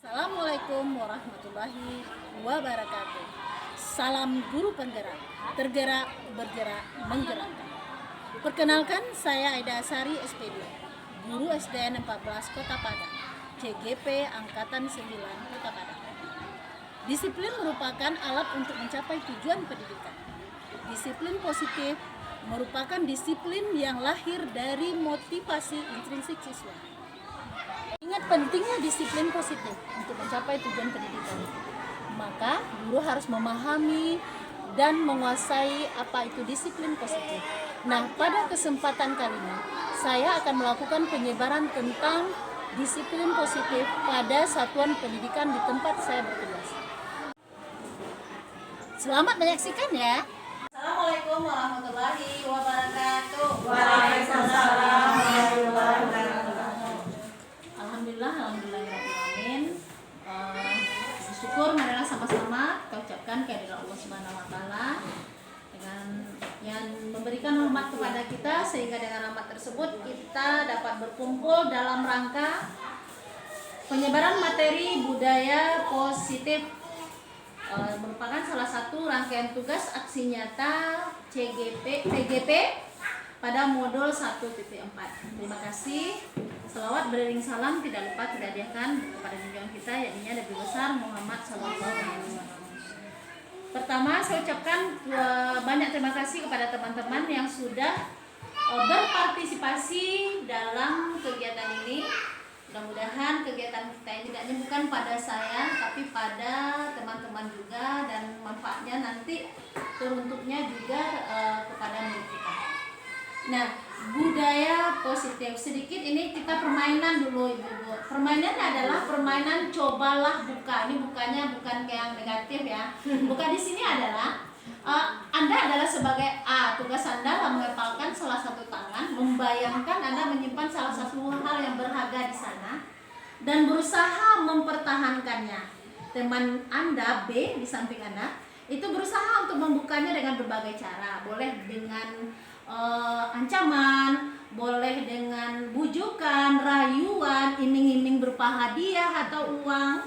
Assalamualaikum warahmatullahi wabarakatuh. Salam guru penggerak, tergerak, bergerak, menggerakkan. Perkenalkan, saya Aida Asari SPD, guru SDN 14 Kota Padang, CGP Angkatan 9 Kota Padang. Disiplin merupakan alat untuk mencapai tujuan pendidikan. Disiplin positif merupakan disiplin yang lahir dari motivasi intrinsik siswa. Ingat pentingnya disiplin positif untuk mencapai tujuan pendidikan. Maka guru harus memahami dan menguasai apa itu disiplin positif. Nah, pada kesempatan kali ini saya akan melakukan penyebaran tentang disiplin positif pada satuan pendidikan di tempat saya bertugas. Selamat menyaksikan ya. Assalamualaikum warahmatullahi wabarakatuh. Waalaikumsalam warahmatullahi wabarakatuh. Alhamdulillahirrahmanirrahim. Bersyukur marilah sama-sama kita ucapkan kehadirat Allah Subhanahu wa taala dengan yang memberikan rahmat kepada kita, sehingga dengan rahmat tersebut kita dapat berkumpul dalam rangka penyebaran materi budaya positif, merupakan salah satu rangkaian tugas aksi nyata PGP pada modul 1.4. Terima kasih. Selawat beriring salam tidak lupa kita hadiahkan kepada junjungan kita, yakni Nabi besar Muhammad SAW. Pertama, saya ucapkan banyak terima kasih kepada teman-teman yang sudah berpartisipasi dalam kegiatan ini. Mudah-mudahan kegiatan kita ini tidak hanya bukan pada saya, tapi pada teman-teman juga, dan manfaatnya nanti teruntuknya juga kepada murid kita. Nah, budaya positif, sedikit ini kita permainan dulu ibu-ibu. Permainan adalah permainan cobalah buka. Ini bukannya bukan kayak yang negatif ya. Buka di sini adalah Anda adalah sebagai A, tugas Anda adalah mengepalkan salah satu tangan, membayangkan Anda menyimpan salah satu hal yang berharga di sana dan berusaha mempertahankannya. Teman Anda B di samping Anda itu berusaha untuk membukanya dengan berbagai cara. Boleh dengan ancaman, boleh dengan bujukan, rayuan, iming-iming berupa hadiah atau uang.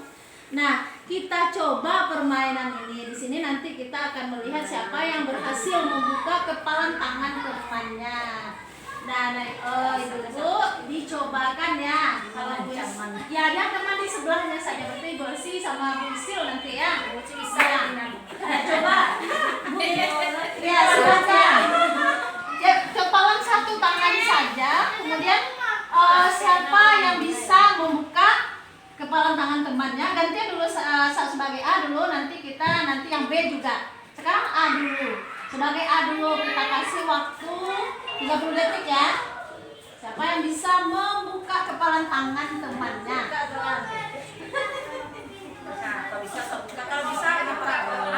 Nah, kita coba permainan ini. Di sini nanti kita akan melihat siapa yang berhasil membuka kepalan tangan temannya. Nah, ibu-ibu dicobakan ya. Kalau ya ada teman di sebelahnya saja, berarti Gorsi sama Busil nanti ya. Bisa. Nah, coba. Ya, silakan. Ya, kepalan satu tangan saja, kemudian siapa yang bisa membuka kepalan tangan temannya, gantian dulu sebagai A dulu, nanti yang B juga. Sekarang A dulu, sebagai A dulu, kita kasih waktu 30 detik ya. Siapa yang bisa membuka kepalan tangan temannya?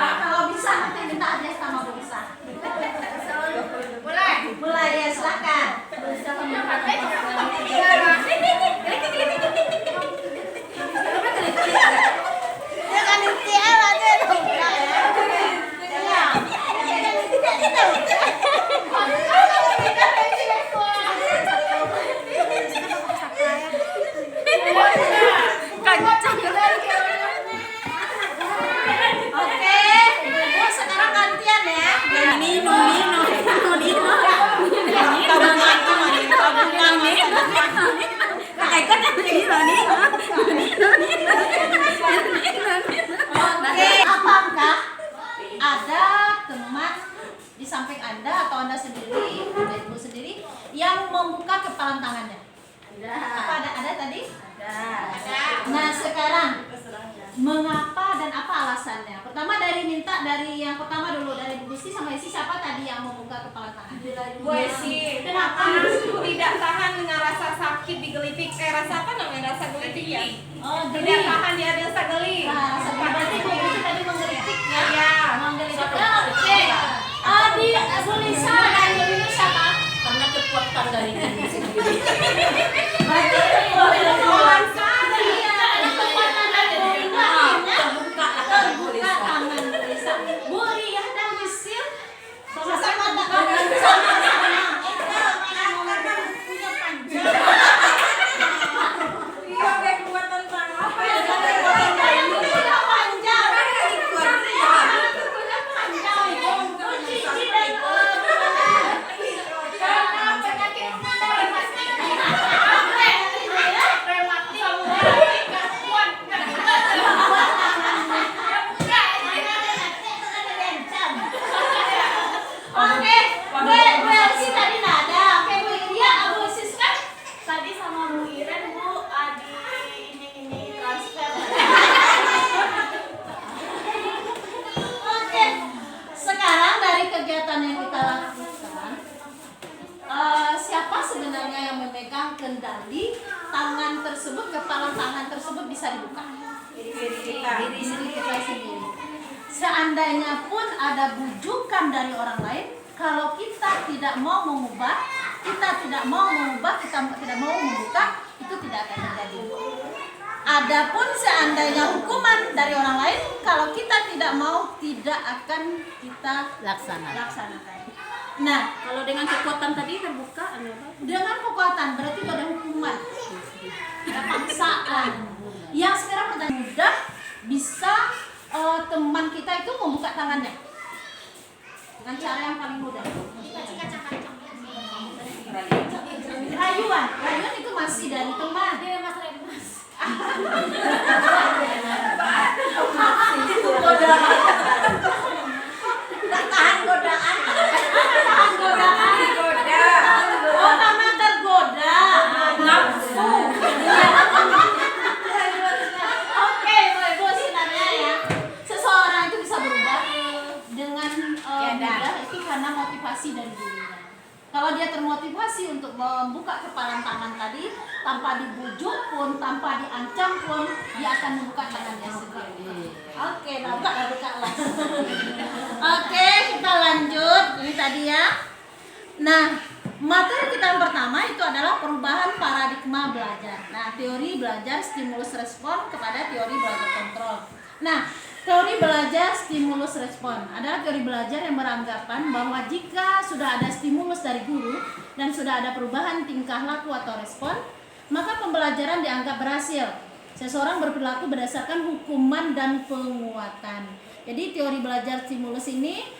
Kalau bisa nanti minta hadiah sama Bu Isa. Mulai ya, silakan. Apakah ada teman di samping Anda atau Anda sendiri, Ibu sendiri yang membuka kepalan tangannya? Ada tadi? Ada. Nah, sekarang mengapa dan apa alasannya? Pertama dari yang pertama dulu, dari Bu Gusti sama Esi, siapa tadi yang membuka kepala tangan? Bu Esi. Kenapa? Tidak tahan dengan rasa sakit digelitik. Rasa apa namanya? Rasa gelitik ya? Oh, geli. Tidak tahan, dia ada rasa geli. Nah, rasa geli. Berarti Bu Gusti tadi menggelitik ya? Iya. Menggelitik. Oke. Di Bu Lisa dan Bu Lisa siapa? Karena kekuatan dari diri sendiri. Berarti boleh lawan sana. Terbuka tangan Bu Lisa. Bu Riyah dan Wisil sama-sama punya panjang. Iya, kekuatan tangan apa ya? tersebut, kepala tangan tersebut bisa dibuka. Diri sendiri kita sendiri. Seandainya pun ada bujukan dari orang lain, kalau kita tidak mau mengubah, kita tidak mau membuka, itu tidak akan terjadi. Adapun seandainya hukuman dari orang lain, kalau kita tidak mau, tidak akan kita laksanakan. Nah, Kalau dengan kekuatan tadi terbuka, ada apa? dengan kekuatan berarti itu ada hukuman, ada paksaan. Yang sekarang pertanyaan mudah, bisa teman kita itu membuka tangannya dengan cara yang paling mudah. Rayuan itu masih dari teman. Itu godaan. Tahan godaan. Oh, karena tergoda. Nafsu. Oke, Ibu, sebenarnya ya, seseorang itu bisa berubah dengan mudah itu karena motivasi dari dirinya. Kalau dia termotivasi untuk membuka kepalan tangan tadi, tanpa dibujuk pun, tanpa diancam pun, dia akan membuka tangannya sendiri. Oke, buka lah. Oke, kita lanjut. Ini tadi ya. Nah, materi kita yang pertama itu adalah perubahan paradigma belajar. Nah, teori belajar stimulus respon kepada teori belajar kontrol. Nah, teori belajar stimulus respon adalah teori belajar yang beranggapan bahwa jika sudah ada stimulus dari guru dan sudah ada perubahan tingkah laku atau respon, maka pembelajaran dianggap berhasil. Seseorang berperilaku berdasarkan hukuman dan penguatan. Jadi teori belajar stimulus ini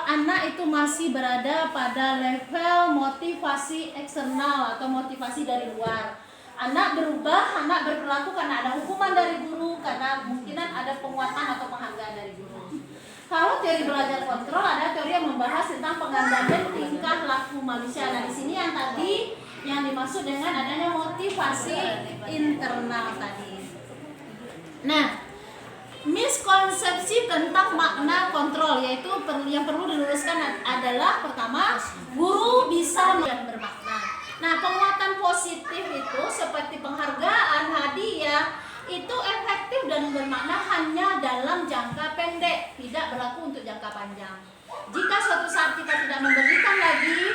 anak itu masih berada pada level motivasi eksternal atau motivasi dari luar. Anak berubah, anak berperilaku karena ada hukuman dari guru, karena kemungkinan ada penguatan atau penghargaan dari guru. Kalau teori belajar kontrol ada teori yang membahas tentang pengendalian tingkah laku manusia. Nah, di sini yang tadi yang dimaksud dengan adanya motivasi internal tadi. Nah, miskonsepsi tentang makna kontrol yaitu yang perlu diluruskan adalah pertama, guru bisa bermakna. Nah, penguatan positif itu seperti penghargaan, hadiah itu efektif dan bermakna hanya dalam jangka pendek, tidak berlaku untuk jangka panjang. Jika suatu saat kita tidak memberikan lagi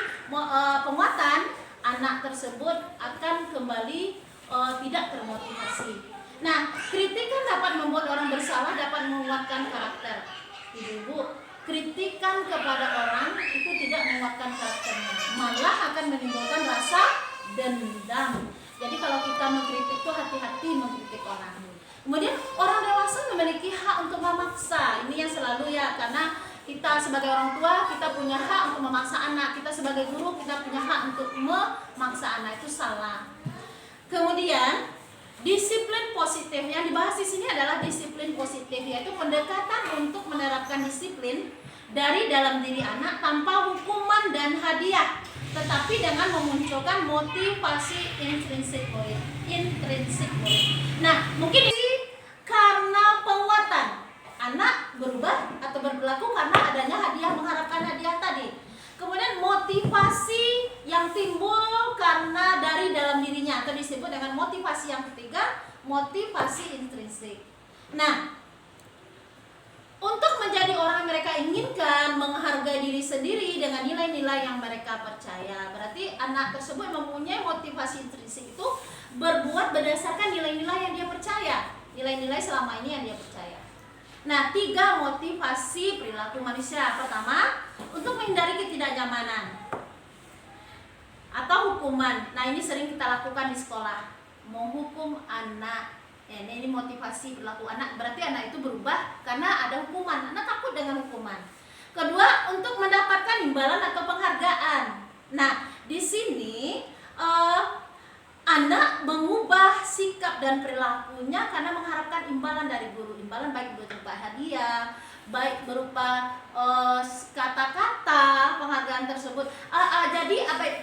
penguatan, anak tersebut akan kembali tidak termotivasi. Nah, kritikan dapat membuat orang bersalah, dapat menguatkan karakter. Ibu, kritikan kepada orang itu tidak menguatkan karakternya, malah akan menimbulkan rasa dendam. Jadi kalau kita mengkritik itu hati-hati mengkritik orang. Kemudian orang dewasa memiliki hak untuk memaksa. Ini yang selalu ya, karena kita sebagai orang tua kita punya hak untuk memaksa anak. Kita sebagai guru kita punya hak untuk memaksa anak, itu salah. Kemudian disiplin positif yang dibahas di sini adalah disiplin positif, yaitu pendekatan untuk menerapkan disiplin dari dalam diri anak tanpa hukuman dan hadiah, tetapi dengan memunculkan motivasi intrinsik. Nah, mungkin ini karena penguatan anak berubah atau berperilaku karena adanya hadiah, mengharapkan hadiah tadi. Kemudian motivasi yang timbul karena dari dalam dirinya atau disebut dengan motivasi yang ketiga, motivasi intrinsik. Nah, untuk menjadi orang yang mereka inginkan, menghargai diri sendiri dengan nilai-nilai yang mereka percaya. Berarti anak tersebut mempunyai motivasi intrinsik itu berbuat berdasarkan nilai-nilai yang dia percaya, nilai-nilai selama ini yang dia percaya. Nah, 3 motivasi perilaku manusia. Pertama, untuk menghindari ketidaknyamanan atau hukuman. Nah, ini sering kita lakukan di sekolah, menghukum anak. Ini motivasi perilaku anak. Berarti anak itu berubah karena ada hukuman. Anak takut dengan hukuman. Kedua, untuk mendapatkan imbalan atau penghargaan. Nah, di sini anak mengubah sikap dan perilakunya karena mengharapkan imbalan dari guru. Imbalan baik berupa hadiah, baik berupa kata-kata penghargaan tersebut. Jadi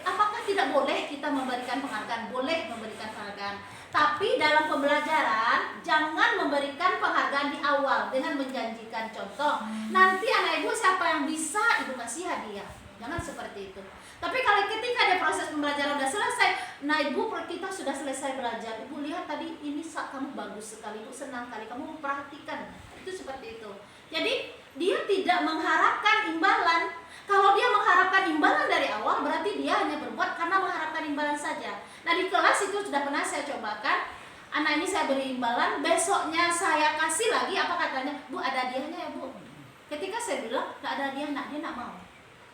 apakah tidak boleh kita memberikan penghargaan? Boleh memberikan penghargaan. Tapi dalam pembelajaran jangan memberikan penghargaan di awal dengan menjanjikan contoh. Nanti anak ibu siapa yang bisa ibu kasih hadiah. Jangan seperti itu. Tapi kalau ketika dia proses pembelajaran udah selesai, nah ibu kita sudah selesai belajar, ibu lihat tadi ini kamu bagus sekali, ibu senang kali, kamu perhatikan, itu seperti itu. Jadi dia tidak mengharapkan imbalan. Kalau dia mengharapkan imbalan dari awal, berarti dia hanya berbuat karena mengharapkan imbalan saja. Nah di kelas itu sudah pernah saya cobakan, anak ini saya beri imbalan, besoknya saya kasih lagi, apa katanya, Bu ada hadiahnya ya Bu. Ketika saya bilang gak ada hadiah, dia gak mau.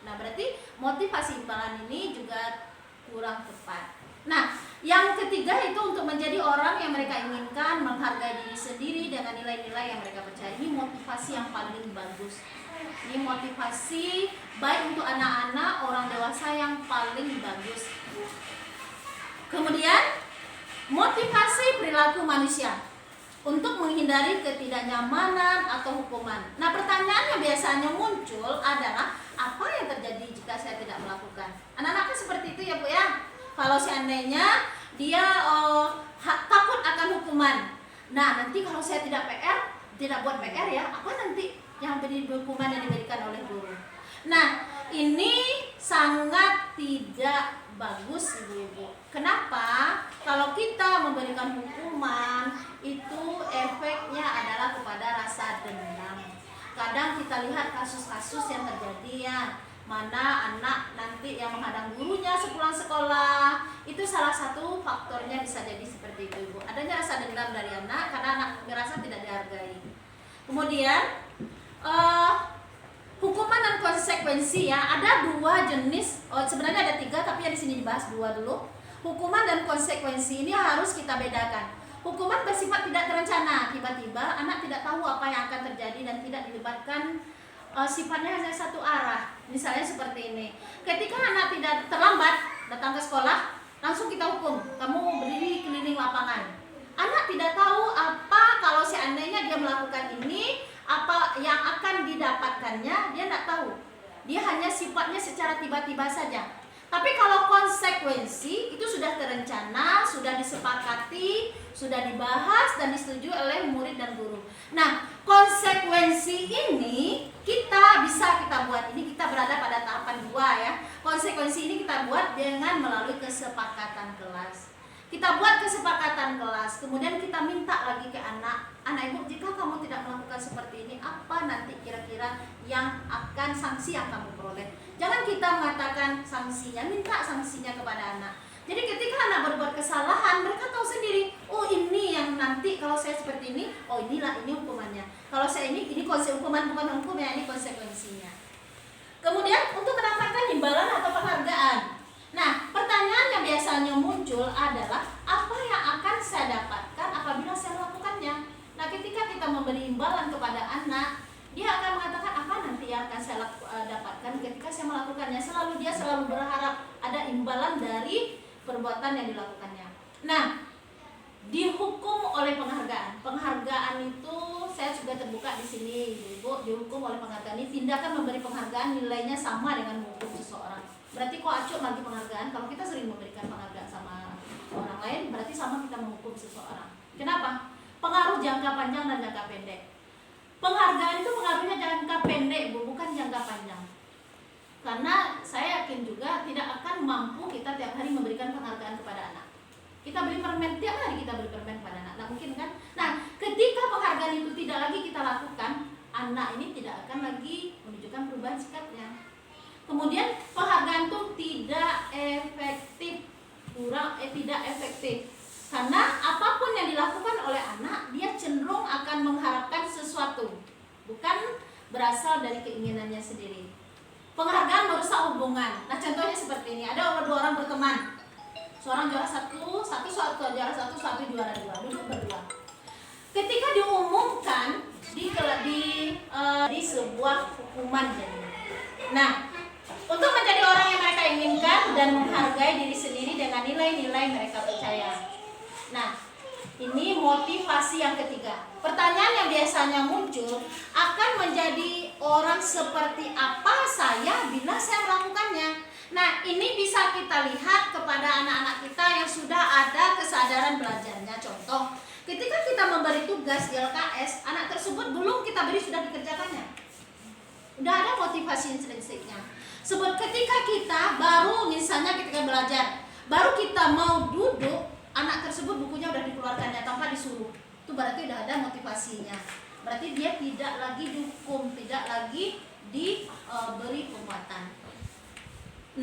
Nah berarti motivasi imbalan ini juga kurang tepat. Nah yang ketiga itu untuk menjadi orang yang mereka inginkan, menghargai diri sendiri dengan nilai-nilai yang mereka percaya. Ini motivasi yang paling bagus. Ini motivasi baik untuk anak-anak, orang dewasa yang paling bagus. Kemudian motivasi perilaku manusia untuk menghindari ketidaknyamanan atau hukuman. Nah pertanyaan yang biasanya muncul adalah apa yang terjadi jika saya tidak melakukan? Anak-anak kan seperti itu ya Bu ya. Kalau seandainya dia takut akan hukuman. Nah nanti kalau saya tidak buat PR ya, apa nanti yang beri hukuman yang diberikan oleh guru? Nah ini sangat tidak bagus ibu-ibu. Kenapa? Kalau kita memberikan hukuman itu efeknya adalah kepada rasa dendam. Kadang kita lihat kasus-kasus yang terjadi ya, mana anak nanti yang menghadang gurunya sepulang sekolah, itu salah satu faktornya bisa jadi seperti itu ibu. Adanya rasa dendam dari anak karena anak merasa tidak dihargai. Kemudian hukuman dan konsekuensi ya, ada dua jenis. Sebenarnya ada tiga, tapi yang di sini dibahas dua dulu. Hukuman dan konsekuensi ini harus kita bedakan. Hukuman bersifat tidak terencana, tiba-tiba anak tidak tahu apa yang akan terjadi dan tidak dilibatkan, sifatnya hanya satu arah. Misalnya seperti ini, ketika anak tidak terlambat datang ke sekolah, langsung kita hukum, kamu berdiri keliling lapangan. Anak tidak tahu apa kalau seandainya dia melakukan ini, apa yang akan didapatkannya, dia tidak tahu. Dia hanya sifatnya secara tiba-tiba saja. Tapi kalau konsekuensi itu sudah terencana, sudah disepakati, sudah dibahas dan disetujui oleh murid dan guru. Nah, konsekuensi ini kita buat. Ini kita berada pada tahapan 2 ya. Konsekuensi ini kita buat dengan melalui kesepakatan kelas. Kita buat kesepakatan kelas, kemudian kita minta lagi ke anak ibu, jika kamu tidak melakukan seperti ini, apa nanti kira-kira yang akan sanksi yang kamu peroleh. Jangan kita mengatakan sanksinya, minta sanksinya kepada anak. Jadi ketika anak berbuat kesalahan, mereka tahu sendiri, oh ini yang nanti kalau saya seperti ini, oh ini hukumannya. Kalau saya ini hukuman bukan hukum ya, ini konsekuensinya. Kemudian untuk mendapatkan imbalan atau penghargaan. Nah, pertanyaan yang biasanya muncul adalah apa yang akan saya dapatkan apabila saya melakukannya. Nah, ketika kita memberi imbalan kepada anak, dia akan mengatakan apa nanti yang akan saya dapatkan ketika saya melakukannya. Dia selalu berharap ada imbalan dari perbuatan yang dilakukannya. Nah, dihukum oleh penghargaan. Penghargaan itu saya juga terbuka di sini, Ibu. Dihukum oleh penghargaan ini, tindakan memberi penghargaan nilainya sama dengan menghukum seseorang. Berarti kok acuh bagi penghargaan, kalau kita sering memberikan penghargaan sama orang lain, berarti sama kita menghukum seseorang. Kenapa? Pengaruh jangka panjang dan jangka pendek. Penghargaan itu pengaruhnya jangka pendek, Bu, bukan jangka panjang. Karena saya yakin juga tidak akan mampu kita tiap hari memberikan penghargaan kepada anak. Kita beri permen, tiap hari kita beri permen kepada anak, nah mungkin kan? Nah, ketika penghargaan itu tidak lagi kita lakukan, anak ini tidak akan lagi menunjukkan perubahan sikapnya. Kemudian penghargaan itu tidak efektif, karena apapun yang dilakukan oleh anak, dia cenderung akan mengharapkan sesuatu, bukan berasal dari keinginannya sendiri. Penghargaan merusak hubungan. Nah, contohnya seperti ini, ada 2 orang berteman, seorang juara satu juara satu juara 2, duduk berdua. Ketika diumumkan di sebuah hukuman jadinya. Nah, untuk menjadi orang yang mereka inginkan dan menghargai diri sendiri dengan nilai-nilai mereka percaya. Nah, ini motivasi yang ketiga. Pertanyaan yang biasanya muncul, akan menjadi orang seperti apa saya bila saya melakukannya? Nah, ini bisa kita lihat kepada anak-anak kita yang sudah ada kesadaran belajarnya. Contoh, ketika kita memberi tugas di LKS, anak tersebut belum kita beri sudah dikerjakannya. Udah ada motivasi intrinsiknya. Ketika kita baru misalnya ketika belajar, baru kita mau duduk, anak tersebut bukunya udah dikeluarkannya tanpa disuruh. Itu berarti udah ada motivasinya. Berarti dia tidak lagi dihukum, tidak lagi diberi penguatan.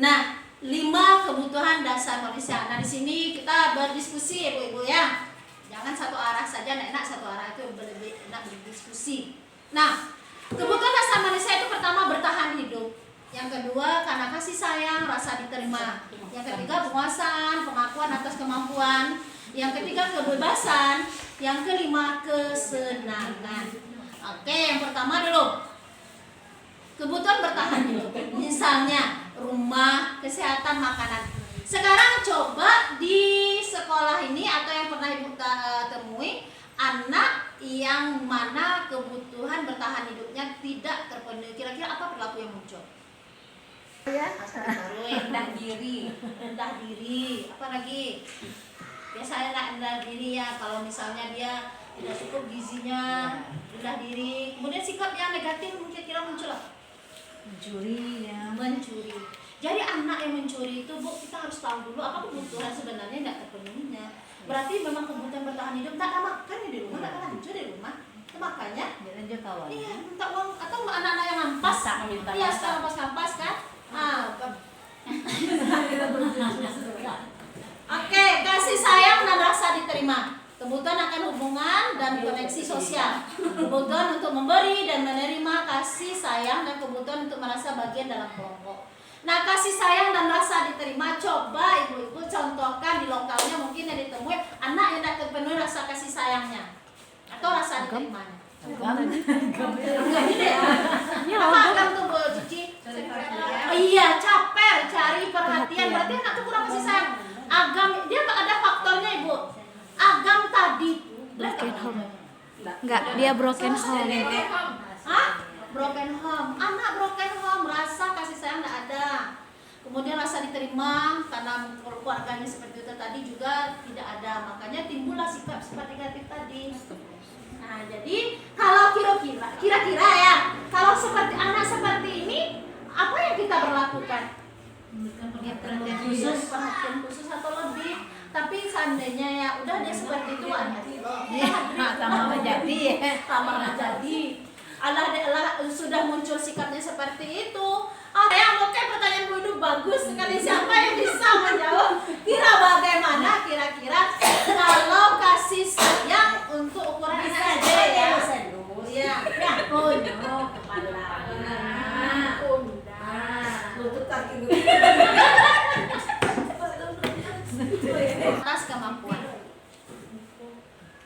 Nah, 5 kebutuhan dasar manusia. Nah, di sini kita berdiskusi ya ibu-ibu ya. Jangan satu arah saja, enak satu arah itu lebih enak berdiskusi. Nah, kebutuhan dasar manusia itu pertama bertahan hidup. Yang kedua karena kasih sayang, rasa diterima. Yang ketiga penguasaan, pengakuan atas kemampuan. Yang ketiga kebebasan. Yang kelima kesenangan. Oke, yang pertama dulu. Kebutuhan bertahan hidup. Misalnya rumah, kesehatan, makanan. Sekarang coba di sekolah ini atau yang pernah ibu temui, anak yang mana kebutuhan bertahan hidupnya tidak terpenuhi, kira-kira apa perilaku yang muncul? Ya, rendah diri, apa lagi? Biasanya rendah diri ya, kalau misalnya dia tidak cukup gizinya, rendah diri. Kemudian sikap yang negatif mungkin kira muncul apa? Mencuri. Jadi anak yang mencuri itu Bu, kita harus tahu dulu apa kebutuhan sebenarnya tidak terpenuhinya. Berarti memang kebutuhan bertahan hidup, tak ada makan di rumah, tak ada lanjut di rumah. Itu makanya iya, minta uang atau anak-anak yang ngampas. Iya, sekarang ngampas kan? Oke, kasih sayang dan rasa diterima. Kebutuhan akan hubungan dan koneksi sosial. Kebutuhan untuk memberi dan menerima kasih sayang dan kebutuhan untuk merasa bagian dalam kelompok. Nah, kasih sayang dan rasa diterima, coba ibu-ibu contohkan di lokalnya mungkin yang ditemui anak yang tidak terpenuhi rasa kasih sayangnya atau rasa diterimanya. Enggak gede ya. Apa agam tuh Bu Cici? Iya, caper, cari perhatian. Berarti anak tuh kurang kasih sayang. Agam, dia ada faktornya Ibu. Agam tadi broken home. Enggak, dia broken home. Hah? Broken home. Anak broken home, rasa kasih sayang tidak ada. Kemudian rasa diterima karena keluarganya seperti itu tadi juga tidak ada. Makanya timbullah sikap negatif tadi. Nah, jadi kalau kira-kira ya, kalau seperti anak seperti ini, apa yang kita berlakukan? Perhatian khusus atau lebih. Tapi seandainya ya udah dia seperti itu tambah menjadi Allah sudah muncul sikapnya seperti itu. Yang oke, pertanyaan Bu Idu bagus sekali. Siapa yang bisa menjawab? Bagaimana kira-kira kalau kasih sayang untuk ukuran anak saja ya? Iya. Kepala. Lutut kaki dulu. Atas kemampuan.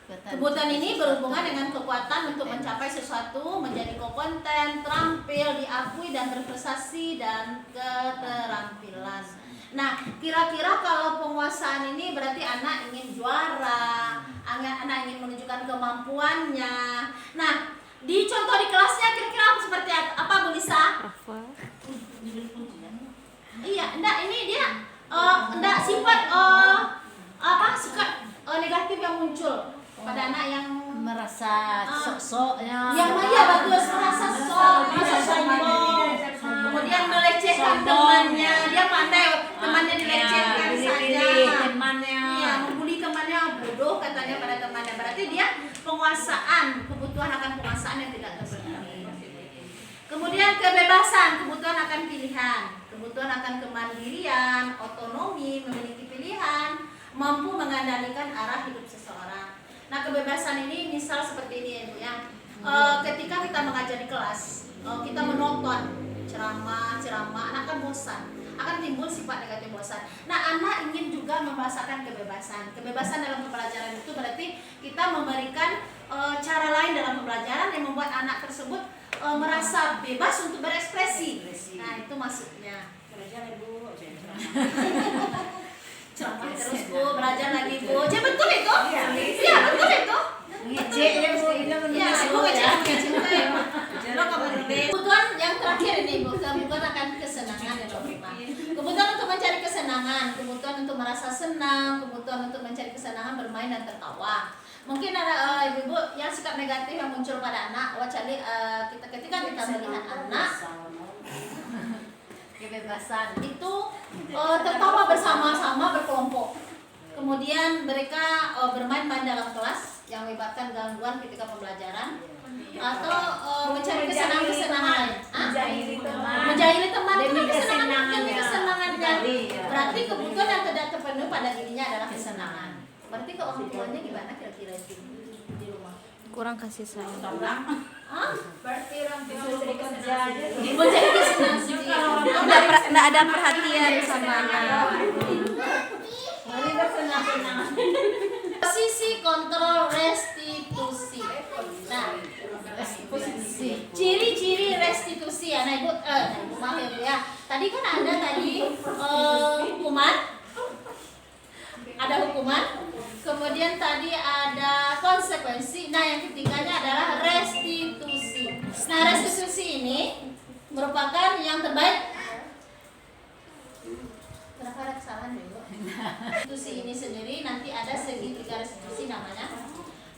Kebutuhan ini berhubungan dengan kekuatan untuk mencapai sesuatu, menjadi kompeten, terampil, diakui dan berprestasi dan keterampilan. Nah, kira-kira kalau penguasaan ini berarti anak ingin juara, anak ingin menunjukkan kemampuannya. Nah, di contoh di kelasnya kira-kira seperti apa Bu Lisa? Iya, enggak, ini dia enggak sifat sikap negatif yang muncul pada anak yang merasa sok-soknya. Yang bagus, merasa sok, merasa sombong. Kemudian melecehkan temannya, dia pandai temannya dilecehkan saja. Temannya. Iya, membuli temannya, bodoh katanya pada temannya. Berarti dia penguasaan, kebutuhan akan penguasaan yang tidak terpenuhi. Kemudian kebebasan, kebutuhan akan pilihan, kebutuhan akan kemandirian, otonomi, memiliki pilihan, mampu mengendalikan arah hidup seseorang. Nah, kebebasan ini misal seperti ini ya Bu ya. Ketika kita mengajar di kelas, kita menonton ceramah, anak kan bosan, akan timbul sifat negatif bosan. Nah, anak ingin juga merasakan kebebasan. Kebebasan dalam pembelajaran itu berarti kita memberikan cara lain dalam pembelajaran yang membuat anak tersebut merasa bebas untuk berekspresi. Nah, itu maksudnya. Belajar Ibu. Ceramah terus Bu, belajar lagi Bu. Betul itu? Iya, betul itu. Ngecek ya Bu, ini Kebutuhan yang terakhir ini Bu, kebutuhan akan kesenangan ya Bu. Kebutuhan untuk mencari kesenangan, kebutuhan untuk merasa senang, kebutuhan untuk mencari kesenangan bermain dan tertawa. Mungkin ada ibu-ibu yang sikap negatif yang muncul pada anak. Ketika kita melihat anak kebebasan. itu tertawa bersama-sama berkelompok. Kemudian mereka bermain-main dalam kelas yang menyebabkan gangguan ketika pembelajaran atau mencari kesenangan-kesenangan lain. Menjahili teman itu Demi kesenangannya. kesenangannya. Iya. Berarti kebutuhan yang tidak terpenuhi pada dirinya adalah kesenangan. Berarti ke orang tuanya gimana kira-kira itu di rumah? Kurang kasih sayang. Hah? Berarti orang tua jadi kerja aja. Menjadi kesenangan sendiri. Nggak ada perhatian sama anak. Mari bersenang-senang. Posisi kontrol restitusi. Nah, ciri-ciri restitusi ya. Nah, Ibu, maaf ya Bu ya. Tadi kan ada hukuman. Ada hukuman. Kemudian tadi ada konsekuensi. Nah, yang ketiganya adalah restitusi. Nah, restitusi ini merupakan yang terbaik. Kenapa ada kesalahan dulu? Restitusi ini sendiri nanti ada segitiga restitusi namanya,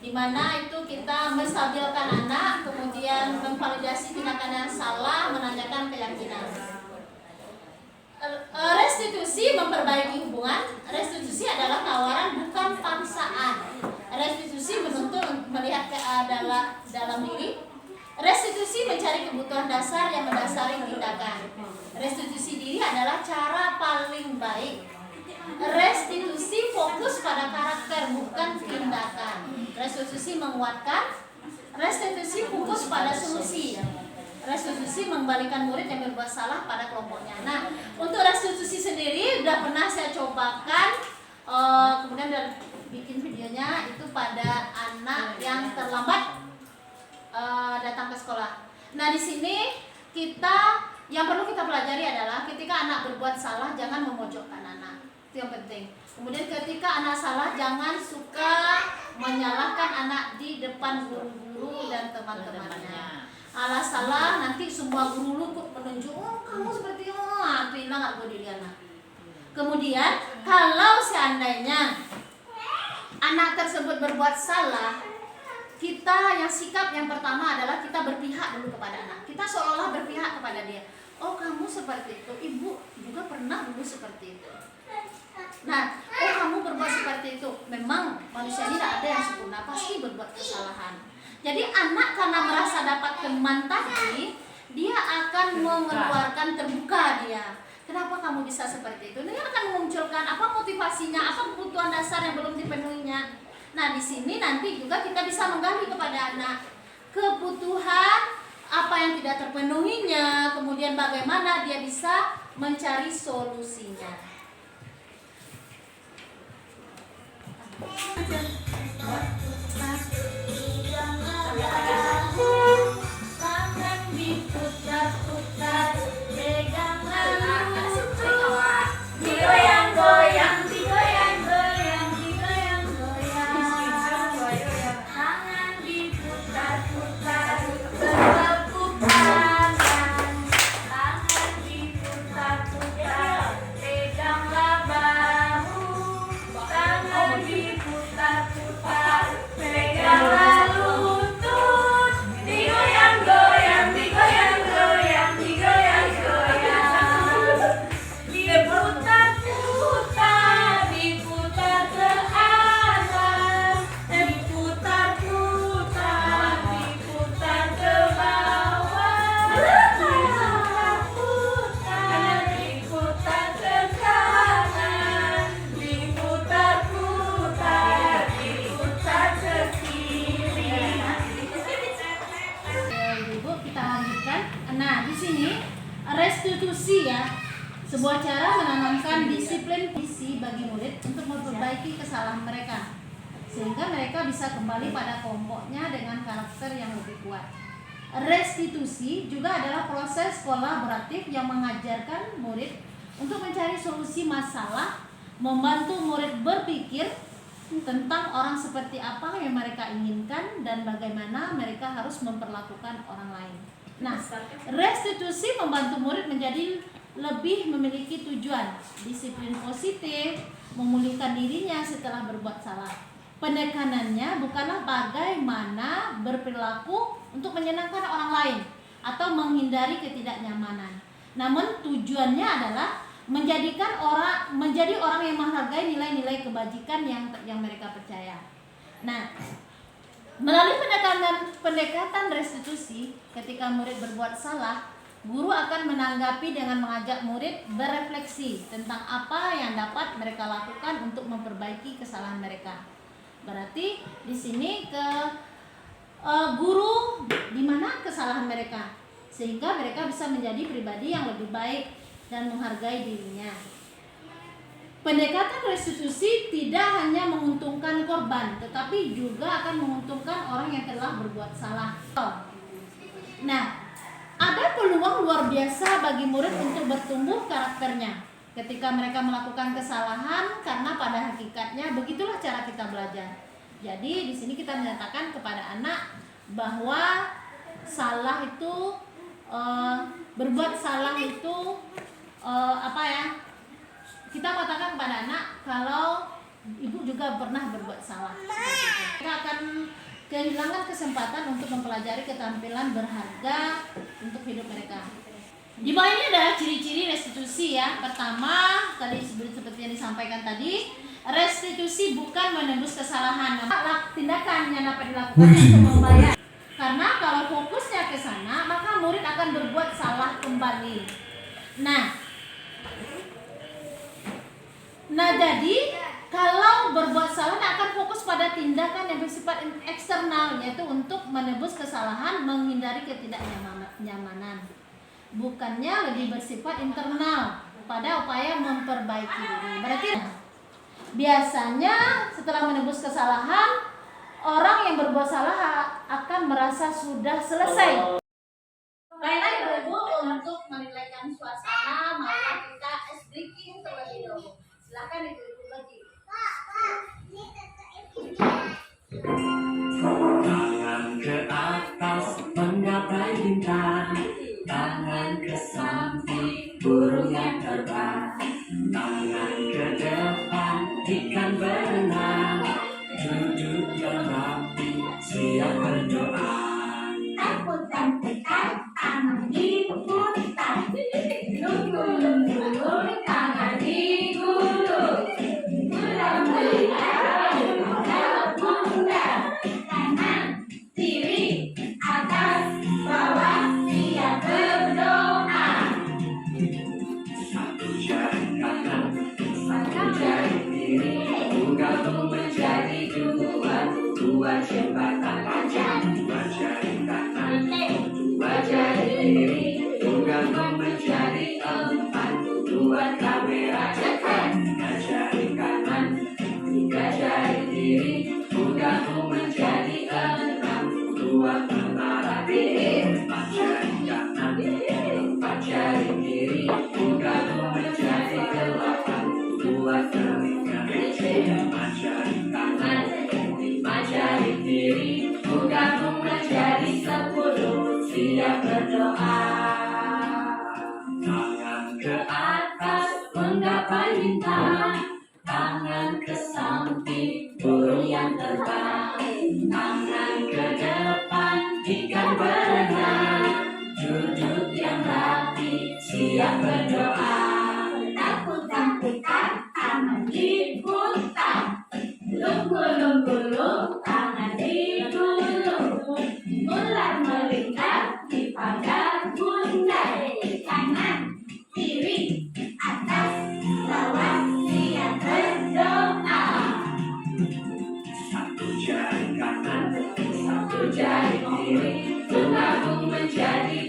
di mana itu kita menstabilkan anak, kemudian memvalidasi tindakan yang salah, menanyakan keyakinan. Restitusi memperbaiki hubungan. Restitusi adalah tawaran bukan paksaan. Restitusi menuntut melihat ke dalam diri. Restitusi mencari kebutuhan dasar yang mendasari tindakan. Restitusi diri adalah cara paling baik. Restitusi fokus pada karakter bukan tindakan. Restitusi menguatkan. Restitusi fokus pada solusi. Restitusi mengembalikan murid yang berbuat salah pada kelompoknya. Nah, untuk restitusi sendiri udah pernah saya cobakan, kemudian udah bikin videonya itu pada anak yang terlambat datang ke sekolah. Nah, di sini yang perlu kita pelajari adalah ketika anak berbuat salah jangan memojokkan anak. Itu yang penting. Kemudian ketika anak salah jangan suka menyalahkan anak di depan guru-guru dan teman-temannya. Alah salah nanti semua guru lu menunjuk, oh kamu seperti itu hilang harga diri anak. Kemudian kalau seandainya anak tersebut berbuat salah, kita yang sikap yang pertama adalah kita berpihak dulu kepada anak. Kita seolah berpihak kepada dia. Oh kamu seperti itu, ibu juga pernah dulu seperti itu. Nah, oh kamu berbuat seperti itu. Memang manusia ini tidak ada yang sempurna, pasti berbuat kesalahan. Jadi anak karena merasa dapat teman tadi, dia akan mengeluarkan terbuka dia. Kenapa kamu bisa seperti itu? Dia akan memunculkan apa motivasinya, apa kebutuhan dasar yang belum dipenuhinya. Nah, di sini nanti juga kita bisa menggali kepada anak kebutuhan apa yang tidak terpenuhinya, kemudian bagaimana dia bisa mencari solusinya. Tangan diputar-putar, peganglah lutut, digoyang-goyang, digoyang-goyang, digoyang-goyang. Tangan diputar-putar, bertepuk tangan. Tangan diputar-putar, peganglah bahu. Tangan diputar-putar, peganglah lutut, digoyang-goyang, digoyang-goyang, digoyang-goyang. Diputar-putar, diputar ke atas, diputar-putar, diputar ke bawah, diputar-putar, diputar ke kanan, diputar-putar, diputar ke kiri. Ibu, kita lanjutkan. Nah, di sini restitusi ya, sebuah cara menanamkan disiplin visi bagi murid untuk memperbaiki kesalahan mereka, sehingga mereka bisa kembali pada kelompoknya dengan karakter yang lebih kuat. Restitusi juga adalah proses kolaboratif yang mengajarkan murid untuk mencari solusi masalah, membantu murid berpikir tentang orang seperti apa yang mereka inginkan dan bagaimana mereka harus memperlakukan orang lain. Nah, restitusi membantu murid menjadi lebih memiliki tujuan, disiplin positif, memulihkan dirinya setelah berbuat salah. Penekanannya bukanlah bagaimana berperilaku untuk menyenangkan orang lain atau menghindari ketidaknyamanan, Namun tujuannya adalah menjadi orang yang menghargai nilai-nilai kebajikan yang mereka percaya. Nah, melalui pendekatan restitusi, ketika murid berbuat salah, guru akan menanggapi dengan mengajak murid berefleksi tentang apa yang dapat mereka lakukan untuk memperbaiki kesalahan mereka. Berarti di sini guru di mana kesalahan mereka, sehingga mereka bisa menjadi pribadi yang lebih baik dan menghargai dirinya. Pendekatan restitusi tidak hanya menguntungkan korban, tetapi juga akan menguntungkan orang yang telah berbuat salah. Nah, ada peluang luar biasa bagi murid untuk bertumbuh karakternya ketika mereka melakukan kesalahan, karena pada hakikatnya begitulah cara kita belajar. Jadi di sini kita menyatakan kepada anak bahwa salah itu berbuat salah itu kita katakan kepada anak kalau ibu juga pernah berbuat salah. Mereka akan kehilangan kesempatan untuk mempelajari keterampilan berharga untuk hidup mereka. Di bawah ini adalah ciri-ciri restitusi ya. Pertama, tadi seperti yang disampaikan tadi, restitusi bukan menebus kesalahan, namun tindakan yang dapat dilakukan untuk membayar. Karena kalau fokusnya ke sana, maka murid akan berbuat salah kembali. Nah, jadi kalau berbuat salah akan fokus pada tindakan yang bersifat eksternal, yaitu untuk menebus kesalahan, menghindari ketidaknyamanan. Bukannya lebih bersifat internal pada upaya memperbaiki diri. Berarti biasanya setelah menebus kesalahan, orang yang berbuat salah akan merasa sudah selesai. Baiklah Ibu, untuk menilaikan suasana, mari kita ice breaking terlebih dahulu. Silakan Ibu bagi. Tangan ke atas menggapai bintang, tangan ke samping burung yang terbang, tangan ke depan ikan berenang, duduk yang rapi siap berdoa. Takut-takutan tangan diputar, lunggu-lunggu tangan digulung, mulai melihat dalam pundak, kanan kiri atas bawah siap berdoa. Satu jari kanan, satu jari kiri, menggabung menjadi dua jembatan panjang. Dua jari kanan, dua jari kiri, menggabung menjadi empat. Dua kamera cepat. Tiga jari kanan, tiga jari kiri, menggabung menjadi enam. Dua menara diri. Empat jari kanan, empat jari kiri, menggabung menjadi delapan. Dua telinga kecil. Lima jari kanan, lima jari kiri, menggabung menjadi 10. Siap berdoa. Tangan ke atas menggapai bintang, tangan ke samping burung yang terbang, tangan ke depan ikan berenang, duduk yang rapi siap berdoa. Takut-takutan tangan diputar, lunggu-lunggu tangan digulung, ular melingkar di pagar bundar, kanan kiri atas bawah siap berdoa. Satu jari kanan, satu jari kiri, menggabung menjadi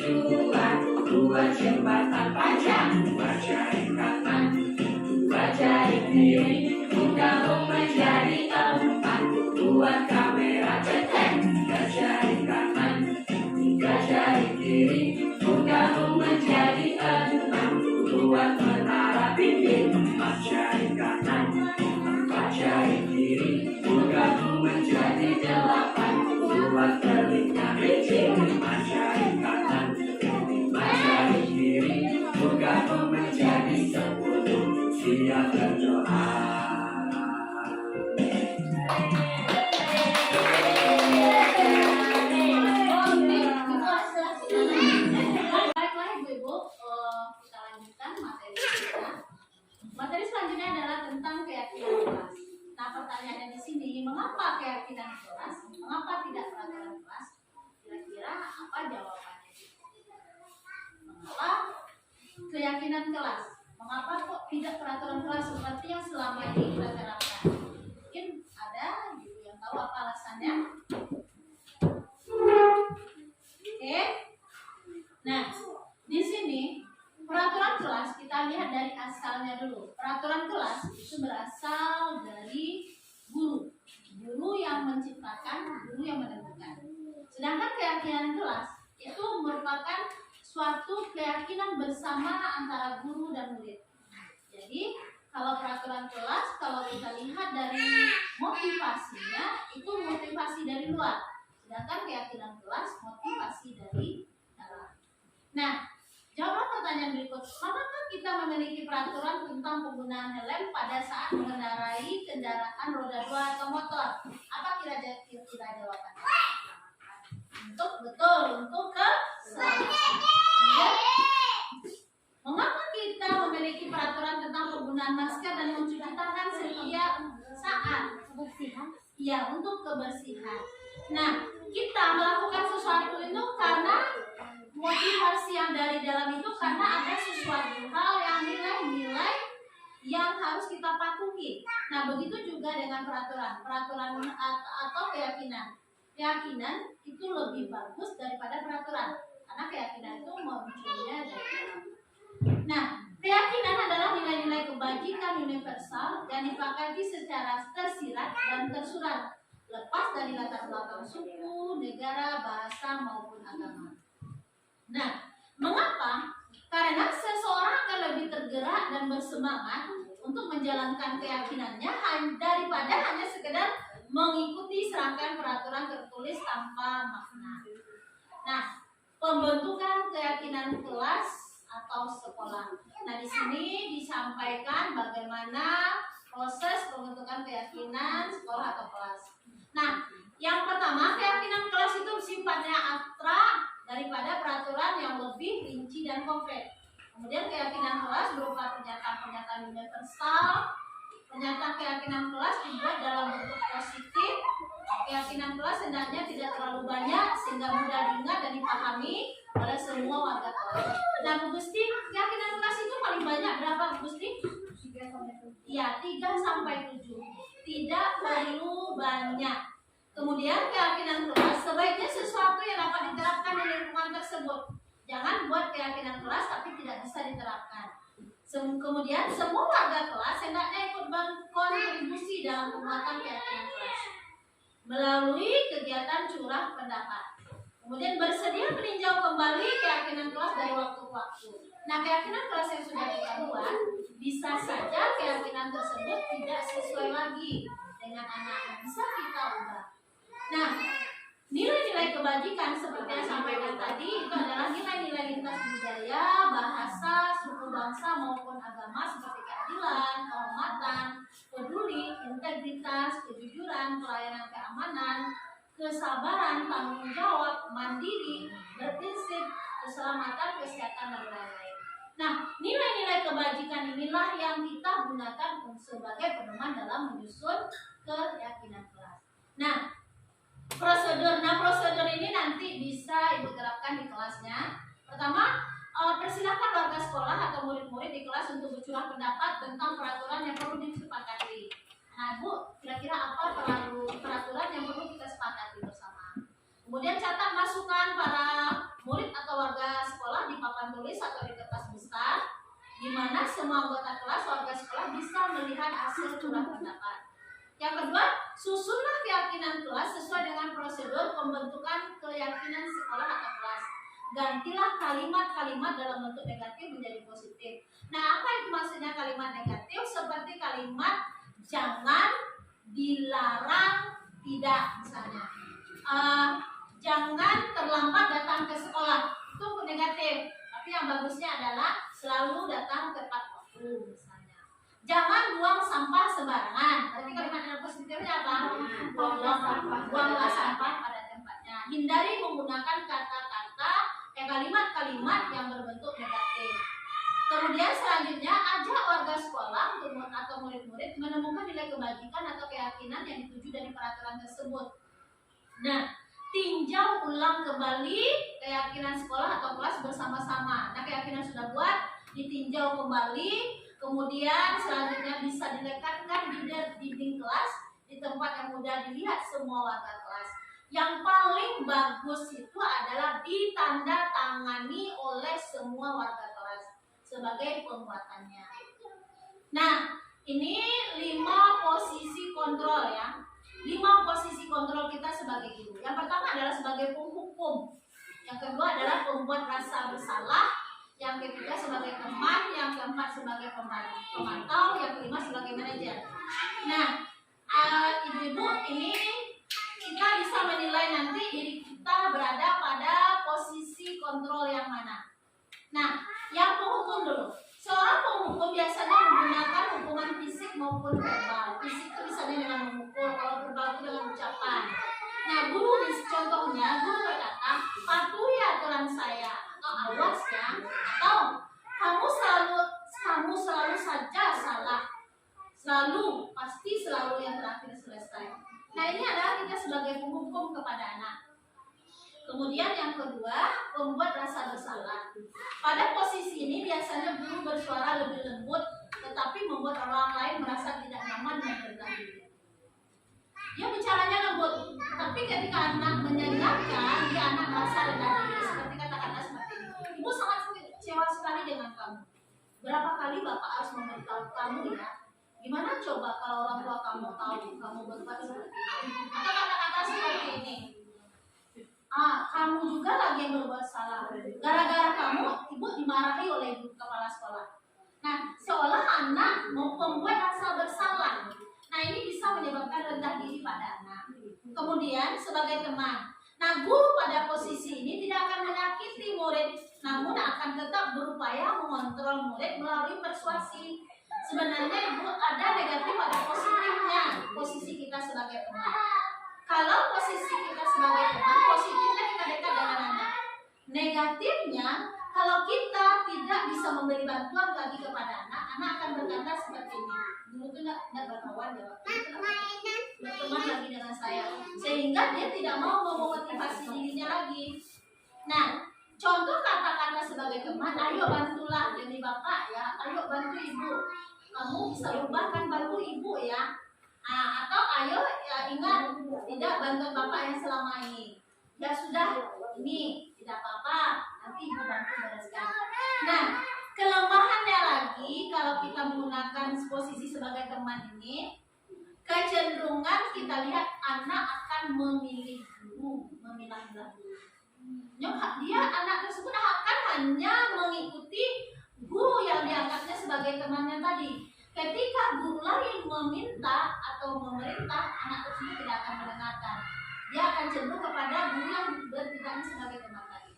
dua jembatan panjang. Dua jari kanan, dua jari kiri, menggabung menjadi empat. Dua kamera cetek. Tiga jari kanan, tiga jari kiri, menggabung menjadi enam. Dua menara pimpin. Empat jari kanan, empat jari kiri, menggabung menjadi delapan. Dua telinga kecil. Lima jari kanan, lima jari kiri, menggabung menjadi 10. Siap berdoa. Baiklah Ibu-ibu, pertanyaannya di sini, mengapa keyakinan kelas? Mengapa tidak peraturan kelas? Kira-kira apa jawabannya? Mengapa keyakinan kelas? Mengapa kok tidak peraturan kelas seperti yang selama ini kita terapkan? Mungkin ada gitu yang tahu apa alasannya? Oke. Nah, di sini peraturan kelas kita lihat dari asalnya dulu. Peraturan kelas itu berasal dari guru. Guru yang menciptakan, guru yang menentukan. Sedangkan keyakinan kelas itu merupakan suatu keyakinan bersama antara guru dan murid. Jadi, kalau peraturan kelas, kalau kita lihat dari motivasinya, itu motivasi dari luar. Sedangkan keyakinan kelas motivasi dari dalam. Nah, jawab pertanyaan berikut. Manakah kita memiliki peraturan tentang penggunaan helm pada saat mengendarai kendaraan roda 2 atau motor? Apa kira-kira jawabannya? Untuk keselamatan. Kemudian, mengapa kita memiliki peraturan tentang penggunaan masker dan mencuci tangan setiap saat? Kebersihan. Ya, untuk kebersihan. Nah, kita melakukan sesuatu itu karena motivasi yang dari dalam itu karena ada sesuatu hal yang nilai-nilai yang harus kita patuhi. Nah, begitu juga dengan peraturan atau keyakinan. Keyakinan itu lebih bagus daripada peraturan karena keyakinan itu munculnya dari dalam. Nah, keyakinan adalah nilai-nilai kebajikan universal yang disepakati secara tersirat dan tersurat, lepas dari latar belakang suku, negara, bahasa maupun agama. Nah, mengapa? Karena seseorang akan lebih tergerak dan bersemangat untuk menjalankan keyakinannya daripada hanya sekedar mengikuti serangkaian peraturan tertulis tanpa makna. Nah, pembentukan keyakinan kelas atau sekolah. Nah, di sini disampaikan bagaimana proses pembentukan keyakinan sekolah atau kelas. Nah, yang pertama, keyakinan kelas itu sifatnya abstrak daripada peraturan yang lebih rinci dan konkret. Kemudian keyakinan kelas berupa pernyataan-pernyataan universal. Pernyataan keyakinan kelas dibuat dalam bentuk positif. Keyakinan kelas hendaknya tidak terlalu banyak sehingga mudah diingat dan dipahami oleh semua warga kelas. Nah, Bu Gusti, keyakinan kelas itu paling banyak berapa, Bu Gusti? 3 sampai 7. Tidak perlu banyak. Kemudian keyakinan kelas sebaiknya sesuatu yang dapat diterapkan di lingkungan tersebut. Jangan buat keyakinan kelas tapi tidak bisa diterapkan. Kemudian semua warga kelas hendaknya ikut berkontribusi dalam penguatan keyakinan kelas melalui kegiatan curah pendapat. Kemudian bersedia meninjau kembali keyakinan kelas dari waktu ke waktu. Nah, keyakinan kelas yang sudah kita buat bisa saja keyakinan tersebut tidak sesuai lagi dengan anak-anak, bisa kita ubah. Nah, nilai-nilai kebajikan seperti yang sampaikan tadi itu adalah nilai-nilai lintas budaya, bahasa, suku bangsa maupun agama seperti keadilan, kehormatan, peduli, integritas, kejujuran, pelayanan keamanan, kesabaran, tanggung jawab, mandiri, berprinsip, keselamatan, kesehatan, dan lain-lain. Nah, nilai-nilai kebajikan inilah yang kita gunakan sebagai pedoman dalam menyusun keyakinan kelas. Nah, prosedur ini nanti bisa Ibu terapkan di kelasnya. Pertama, persilakan warga sekolah atau murid-murid di kelas untuk bercurah pendapat tentang peraturan yang perlu disepakati. Nah, Bu, kira-kira apa peraturan yang perlu kita sepakati bersama? Kemudian catat masukan para murid atau warga sekolah di papan tulis atau di kertas besar, di mana semua anggota kelas warga sekolah bisa melihat hasil curah pendapat. Yang kedua, susunlah keyakinan kelas sesuai dengan prosedur pembentukan keyakinan sekolah atau kelas. Gantilah kalimat-kalimat dalam bentuk negatif menjadi positif. Nah, apa itu maksudnya kalimat negatif? Seperti kalimat jangan, dilarang, tidak misalnya. Jangan terlambat datang ke sekolah. Itu negatif. Tapi yang bagusnya adalah selalu datang tepat waktu misalnya. Jangan buang sampah sembarangan. Berarti kalimat yang positifnya apa? Buanglah sampah pada tempatnya. Hindari menggunakan kata-kata kalimat-kalimat yang berbentuk negatif. Kemudian selanjutnya ajak warga sekolah atau murid-murid menemukan nilai kebajikan atau keyakinan yang dituju dari peraturan tersebut. Nah, tinjau ulang kembali keyakinan sekolah atau kelas bersama-sama. Nah, keyakinan sudah buat, ditinjau kembali, kemudian selanjutnya bisa dilekatkan di dinding kelas di tempat yang mudah dilihat semua warga kelas. Yang paling bagus itu adalah ditandatangani oleh semua warga kelas sebagai pembuatannya. Nah, ini 5 posisi kontrol ya. 5 posisi kontrol kita sebagai guru. Yang pertama adalah sebagai penghukum. Yang kedua adalah pembuat rasa bersalah. Yang ketiga sebagai teman. Yang keempat sebagai pemantau. Yang kelima sebagai manajer. Nah, ibu-ibu, ini kita bisa menilai nanti diri kita berada pada posisi kontrol yang mana. Nah, yang penghukum dulu. Seorang penghukum biasanya menggunakan hukuman fisik maupun verbal. Fisik itu misalnya dengan memukul, kalau verbal itu dengan ucapan. Nah, guru contohnya, guru berkata, patuhi aturan saya, atau awas ya, atau kamu selalu saja salah, pasti selalu yang terakhir selesai. Nah, ini adalah kita sebagai penghukum kepada anak. Kemudian yang kedua, membuat rasa bersalah. Pada posisi ini biasanya guru bersuara lebih lembut, tetapi membuat orang lain merasa tidak nyaman dan rendah diri. Dia bicaranya lembut, tapi ketika anak menyanyikan, dia anak merasa rendah diri. Seperti kata-kata seperti ini. Ibu sangat kecewa sekali dengan kamu. Berapa kali Bapak harus memberitahu kamu ya? Gimana coba kalau orang tua kamu tahu kamu berbuat seperti ini? Atau kata-kata seperti ini. Kamu juga lagi yang berbuat salah. Gara-gara kamu, ibu dimarahi oleh ibu kepala sekolah. Nah, seolah anak membuat rasa bersalah. Nah, ini bisa menyebabkan rendah diri pada anak. Kemudian, sebagai teman. Nah, guru pada posisi ini tidak akan menyakiti murid, namun akan tetap berupaya mengontrol murid melalui persuasi. Sebenarnya ibu ada negatif ada positifnya. Posisi kita sebagai teman. Kalau posisi kita sebagai teman, positifnya kita dekat dengan anak. Negatifnya, kalau kita tidak bisa memberi bantuan lagi kepada anak, anak akan berkata seperti ini. Dulu tuh nggak berkawan ya, berteman lagi dengan saya, sehingga dia tidak mau memotivasi dirinya lagi. Nah, contoh kata-kata sebagai teman, ayo bantulah demi bapak ya, ayo bantu ibu. Kamu bisa rubah kan, bantu ibu ya. Atau ayo ya, ingat tidak bantu bapak yang selama ini. Ya sudah, ini tidak apa-apa, nanti ibu bantu bereskan. Nah, kelemahannya lagi kalau kita menggunakan posisi sebagai teman ini, kecenderungan kita lihat anak akan memilih guru, memilah-milah guru. Dia anak tersebut akan hanya mengikuti guru yang dianggapnya sebagai temannya tadi. Ketika guru lain meminta atau memerintah, anak tersebut tidak akan mendengarkan. Dia akan cenderung kepada guru yang bertindak sebagai teman tadi.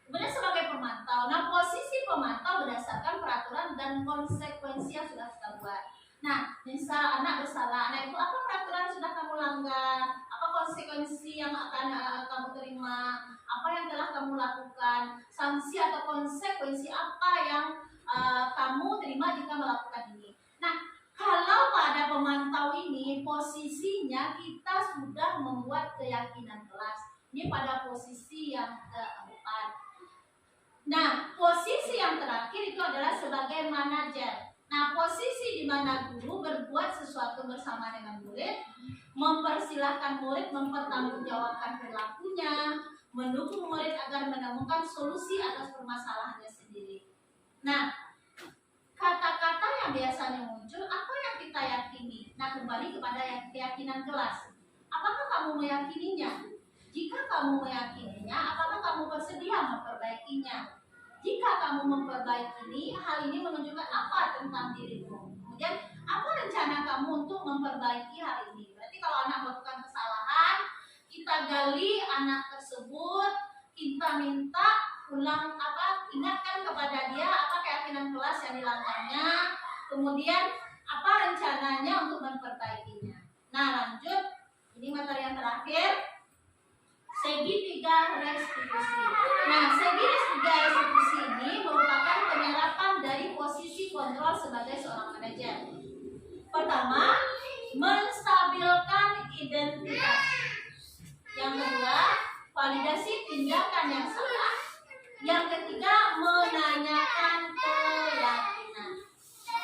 Kemudian sebagai pemantau. Nah, posisi pemantau berdasarkan peraturan dan konsekuensi yang sudah kita buat. Nah, misal anak bersalah, anak itu apa peraturan sudah kamu langgar? Apa konsekuensi yang akan kamu terima? Apa yang telah kamu lakukan? Sanksi atau konsekuensi apa yang kamu terima jika melakukan ini? Nah, kalau pada pemantau ini posisinya kita sudah membuat keyakinan kelas. Ini pada posisi yang keempat. Nah, posisi yang terakhir itu adalah sebagai manajer. Nah, posisi di mana guru berbuat sesuatu bersama dengan murid, mempersilahkan murid mempertanggungjawabkan perilakunya, mendukung murid agar menemukan solusi atas permasalahannya sendiri. Nah, kata-kata yang biasanya muncul, apa yang kita yakini? Nah, kembali kepada keyakinan kelas. Apakah kamu meyakininya? Jika kamu meyakininya, apakah kamu bersedia memperbaikinya? Jika kamu memperbaiki hal ini menunjukkan apa tentang dirimu? Kemudian, apa rencana kamu untuk memperbaiki hal ini? Berarti kalau anak melakukan kesalahan, kita gali anak tersebut, kita minta ingatkan kepada dia apa keyakinan kelas yang dilanggarnya, kemudian apa rencananya untuk memperbaikinya. Nah, lanjut, ini materi yang terakhir, segi 3 restitusi. Nah, segi 3 restitusi ini merupakan penyerapan manajer. Pertama, menstabilkan identitas. Yang kedua, validasi tindakan yang salah. Yang ketiga, menanyakan keyakinan.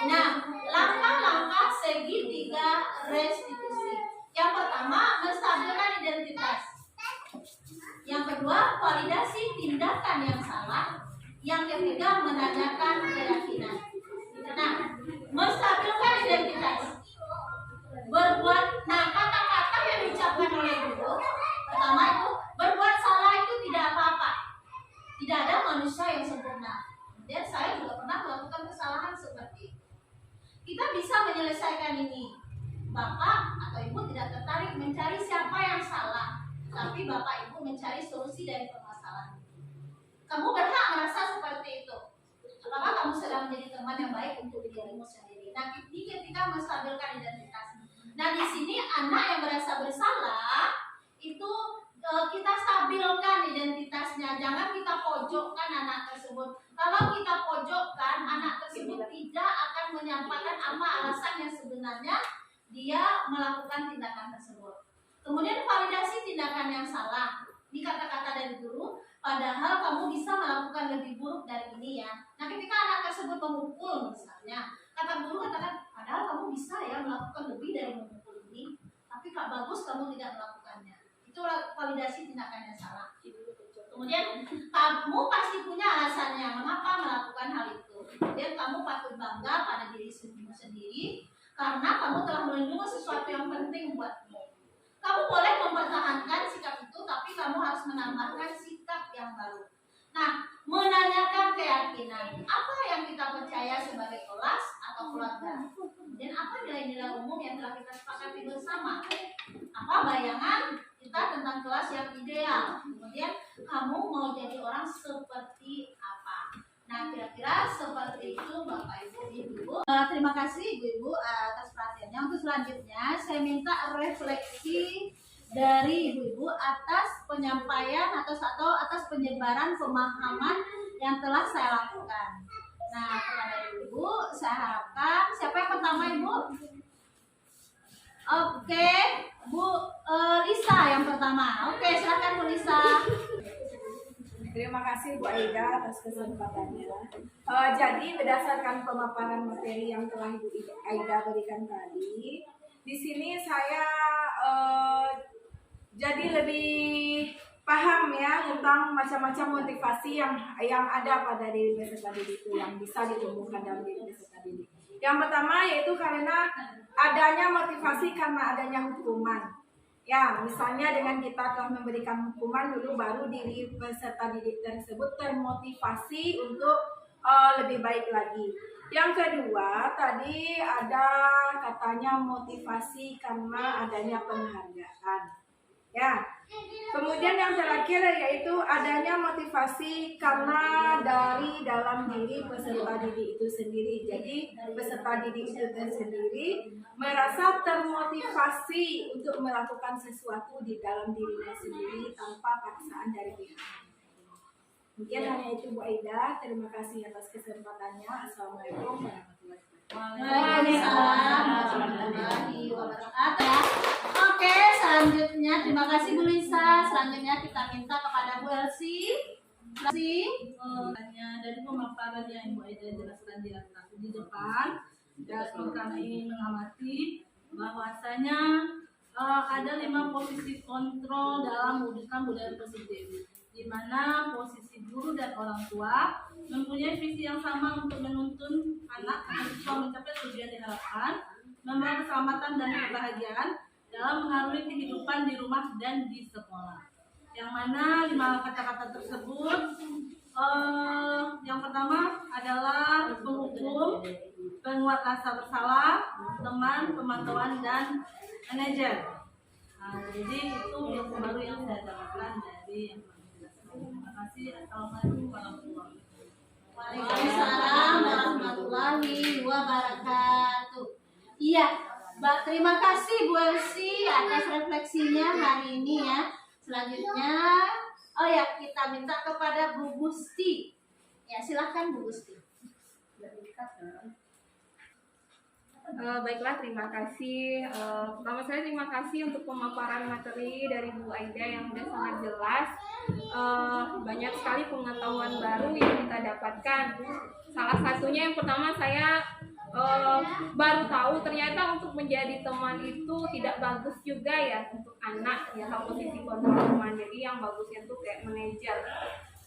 Nah, langkah-langkah segitiga restitusi. Yang pertama, menstabilkan identitas. Yang kedua, validasi tindakan yang salah. Yang ketiga, menanyakan keyakinan. Nah, menstabilkan identitas. Kata-kata yang diucapkan oleh guru, pertama itu, berbuat salah itu tidak apa-apa. Tidak ada manusia yang sempurna. Dan saya juga pernah melakukan kesalahan seperti itu. Kita bisa menyelesaikan ini. Bapak atau ibu tidak tertarik mencari siapa yang salah, tapi bapak ibu mencari solusi dari permasalahan. Kamu berhak merasa seperti itu. Apakah kamu sedang menjadi teman yang baik untuk dirimu sendiri? Nah, ini ketika menstabilkan identitas. Nah, di sini anak yang merasa bersalah itu kita stabilkan identitasnya. Jangan kita pojokkan anak tersebut. Kalau kita pojokkan, anak tersebut tidak akan menyampaikan apa alasan yang sebenarnya dia melakukan tindakan tersebut. Kemudian validasi tindakan yang salah. Ini kata-kata dari guru, padahal kamu bisa melakukan lebih buruk dari ini ya. Nah, ketika anak tersebut memukul misalnya, kata guru katakan, padahal kamu bisa ya melakukan lebih dari memukul ini, tapi Kak bagus kamu tidak melakukannya. Itu validasi tindakan yang salah. Kemudian kamu pasti punya alasannya mengapa melakukan hal itu. Kemudian kamu patut bangga pada diri sendiri karena kamu telah melindungi sesuatu yang penting buatmu. Kamu boleh mempertahankan sikap itu, tapi kamu harus menambahkan sikap yang baru. Nah, menanyakan keyakinan. Apa yang kita percaya sebagai kelas atau keluarga? Kemudian apa nilai-nilai umum yang telah kita sepakati bersama? Apa bayangan kita tentang kelas yang ideal? Kemudian kamu mau jadi orang seperti apa? Nah, kira-kira seperti itu Bapak Ibu Ibu. Terima kasih Ibu-Ibu atas perhatiannya. Untuk selanjutnya saya minta refleksi dari Ibu-Ibu atas penyampaian atau atas penyebaran pemahaman yang telah saya lakukan. Nah, kepada Ibu, saya harapkan siapa yang pertama Ibu? Oke, Bu Lisa yang pertama. Oke, silakan Bu Lisa. Terima kasih Bu Aida atas kesempatannya. Jadi berdasarkan pemaparan materi yang telah Ibu Aida berikan tadi, di sini saya jadi lebih paham ya tentang macam-macam motivasi yang ada pada diri peserta didik itu yang bisa ditumbuhkan dalam diri peserta didik. Yang pertama yaitu karena adanya motivasi karena adanya hukuman. Ya, misalnya dengan kita telah memberikan hukuman dulu, baru diri peserta didik tersebut termotivasi untuk lebih baik lagi. Yang kedua, tadi ada katanya motivasi karena adanya penghargaan. Ya, kemudian yang terakhir yaitu adanya motivasi karena dari dalam diri peserta didik itu sendiri. Jadi peserta didik itu sendiri merasa termotivasi untuk melakukan sesuatu di dalam dirinya sendiri tanpa paksaan dari pihak. Mungkin hanya itu Bu Aida. Terima kasih atas kesempatannya. Assalamualaikum warahmatullahi wabarakatuh. Waalaikumsalam warahmatullahi wabarakatuh. Oke, selanjutnya terima kasih Bu Lisa. Selanjutnya kita minta kepada Bu Elsie. Dari pemaparan yang Ibu Aida jelaskan di depan, dan kami mengamati bahwasanya ada 5 posisi kontrol dalam mewujudkan budaya positif, di mana posisi guru dan orang tua mempunyai visi yang sama untuk menuntun anak untuk mencapai tujuan diharapkan, membawa keselamatan dan kebahagiaan dalam mengarungi kehidupan di rumah dan di sekolah. Yang mana 5 kata-kata tersebut, yang pertama adalah penghukum, penguat rasa bersalah, teman, pemantauan, dan manajer. Jadi itu yang baru yang saya dapatkan dari yang kami jelaskan. Terima kasih. Assalamualaikum warahmatullahi wabarakatuh. Waalaikumsalam warahmatullahi wabarakatuh. Iya, Mbak, terima kasih Bu Elsie atas refleksinya hari ini ya. Selanjutnya, kita minta kepada Bu Gusti. Ya, silahkan Bu Gusti. Baiklah, terima kasih. Pertama saya terima kasih untuk pemaparan materi dari Bu Aida yang sudah sangat jelas. Banyak sekali pengetahuan baru yang kita dapatkan. Salah satunya yang pertama saya baru tahu ternyata untuk menjadi teman itu tidak bagus juga ya untuk anak ya, posisi kontrol teman. Jadi yang bagusnya tuh kayak manajer.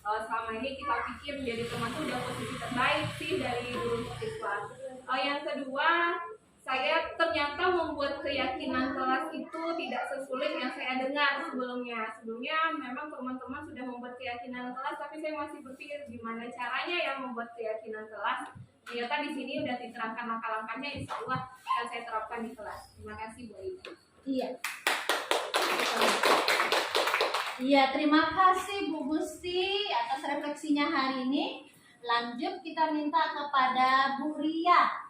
Selama ini kita pikir menjadi teman itu udah posisi terbaik sih dari guru siswa. Yang kedua, saya ternyata membuat keyakinan kelas itu tidak sesulit yang saya dengar sebelumnya. Sebelumnya memang teman-teman sudah membuat keyakinan kelas, tapi saya masih berpikir gimana caranya ya membuat keyakinan kelas. Ternyata di sini udah diterangkan langkah-langkahnya, insya Allah akan saya terapkan di kelas. Terima kasih Bu Ibu. Iya. Iya, terima kasih Bu Gusti atas refleksinya hari ini. Lanjut kita minta kepada Bu Ria.